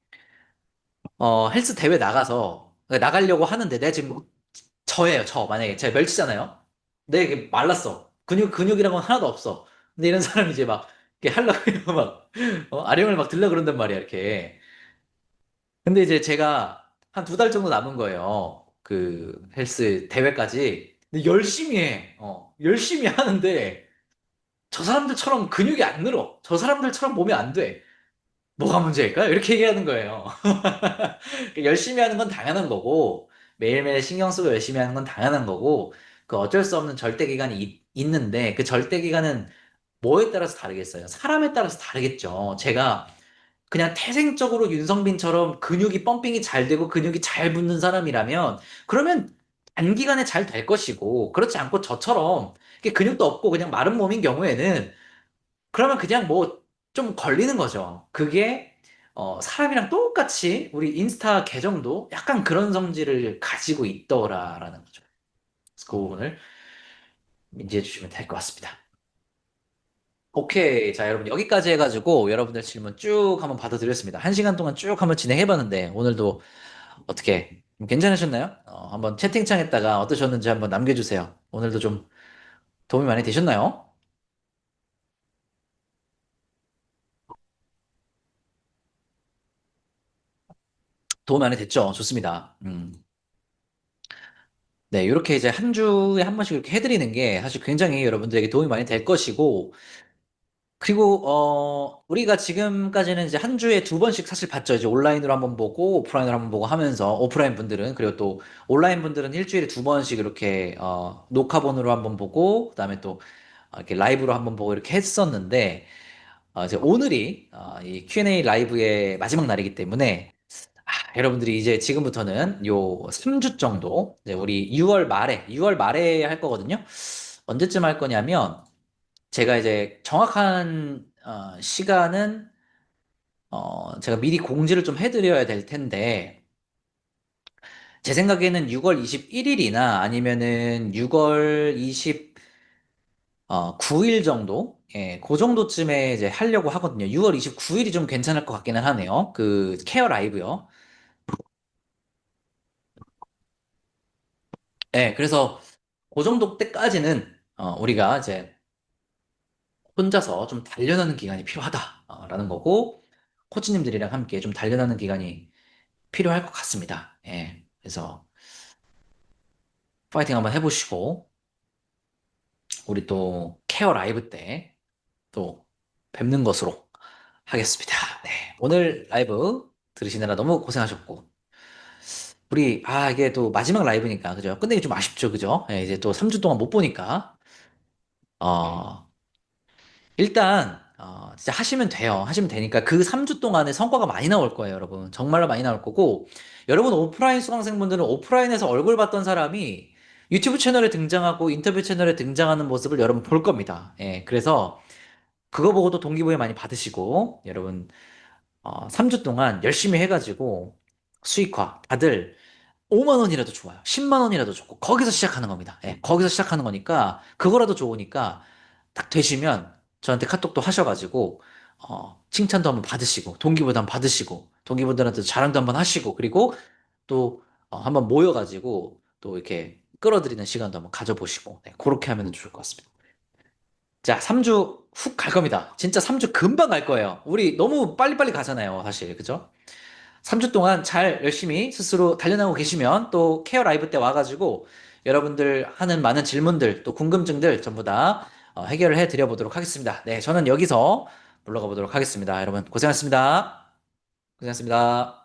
Speaker 1: 헬스 대회 나가서 나가려고 하는데 내가 지금 만약에 제가 멸치잖아요. 내가 이게 말랐어. 근육이란 건 하나도 없어. 근데 이런 사람이 이제 막 이렇게 하려고 막 아령을 막 들려 그런단 말이야 이렇게. 근데 이제 제가 한 2달 정도 남은 거예요. 그 헬스 대회까지. 근데 열심히 해. 열심히 하는데 저 사람들처럼 근육이 안 늘어. 저 사람들처럼 몸이 안 돼. 뭐가 문제일까요? 이렇게 얘기하는 거예요. 열심히 하는 건 당연한 거고, 매일매일 신경 쓰고 열심히 하는 건 당연한 거고, 그 어쩔 수 없는 절대 기간이 있는데, 그 절대 기간은 뭐에 따라서 다르겠어요? 사람에 따라서 다르겠죠. 제가 그냥 태생적으로 윤성빈처럼 근육이 펌핑이 잘 되고 근육이 잘 붙는 사람이라면, 그러면 단기간에 잘 될 것이고, 그렇지 않고 저처럼 이렇게 근육도 없고 그냥 마른 몸인 경우에는 그러면 그냥 뭐 좀 걸리는 거죠. 그게 사람이랑 똑같이 우리 인스타 계정도 약간 그런 성질을 가지고 있더라라는 거죠. 그래서 그 부분을 인지해 주시면 될 것 같습니다. 오케이. 자, 여러분 여기까지 해가지고 여러분들 질문 쭉 한번 받아드렸습니다. 1시간 동안 쭉 한번 진행해봤는데 오늘도 어떻게 괜찮으셨나요? 한번 채팅창에다가 어떠셨는지 한번 남겨주세요. 오늘도 좀 도움이 많이 되셨나요? 도움이 많이 됐죠? 좋습니다. 네, 이렇게 이제 한 주에 한 번씩 이렇게 해드리는 게 사실 굉장히 여러분들에게 도움이 많이 될 것이고, 그리고, 우리가 지금까지는 이제 한 주에 2번씩 사실 봤죠. 이제 온라인으로 한번 보고, 오프라인으로 한번 보고 하면서, 오프라인 분들은, 그리고 또 온라인 분들은 일주일에 2번씩 이렇게, 녹화본으로 한번 보고, 그다음에 또, 이렇게 라이브로 한번 보고 이렇게 했었는데, 이제 오늘이, 이 Q&A 라이브의 마지막 날이기 때문에, 여러분들이 이제 지금부터는 요 3주 정도, 이제 우리 6월 말에 할 거거든요. 언제쯤 할 거냐면, 제가 이제 정확한 시간은 제가 미리 공지를 좀 해드려야 될 텐데, 제 생각에는 6월 21일이나 아니면은 6월 29일 정도? 예, 그 정도쯤에 이제 하려고 하거든요. 6월 29일이 좀 괜찮을 것 같기는 하네요. 그 케어 라이브요. 예, 그래서 그 정도 때까지는 우리가 이제 혼자서 좀 단련하는 기간이 필요하다라는 거고, 코치님들이랑 함께 좀 단련하는 기간이 필요할 것 같습니다. 예. 그래서 파이팅 한번 해보시고, 우리 또 케어 라이브 때 또 뵙는 것으로 하겠습니다. 네. 오늘 라이브 들으시느라 너무 고생하셨고, 이게 또 마지막 라이브니까, 그죠? 끝내기 좀 아쉽죠, 그죠? 예, 이제 또 3주 동안 못 보니까, 어, 일단, 진짜 하시면 돼요. 하시면 되니까 그 3주 동안에 성과가 많이 나올 거예요, 여러분. 정말로 많이 나올 거고, 여러분 오프라인 수강생분들은 오프라인에서 얼굴 봤던 사람이 유튜브 채널에 등장하고 인터뷰 채널에 등장하는 모습을 여러분 볼 겁니다. 예, 그래서 그거 보고도 동기부여 많이 받으시고, 여러분, 3주 동안 열심히 해가지고 수익화, 다들 5만 원이라도 좋아요. 10만 원이라도 좋고, 거기서 시작하는 겁니다. 예, 거기서 시작하는 거니까, 그거라도 좋으니까, 딱 되시면 저한테 카톡도 하셔가지고, 칭찬도 한번 받으시고, 동기부여도 한번 받으시고, 동기분들한테 자랑도 한번 하시고, 그리고 또, 한번 모여가지고, 또 이렇게 끌어들이는 시간도 한번 가져보시고, 네, 그렇게 하면 좋을 것 같습니다. 자, 3주 훅 갈 겁니다. 진짜 3주 금방 갈 거예요. 우리 너무 빨리빨리 가잖아요, 사실. 그죠? 3주 동안 잘 열심히 스스로 단련하고 계시면 또 케어 라이브 때 와가지고 여러분들 하는 많은 질문들 또 궁금증들 전부 다 해결을 해 드려 보도록 하겠습니다. 네, 저는 여기서 물러가 보도록 하겠습니다. 여러분 고생하셨습니다. 고생하셨습니다.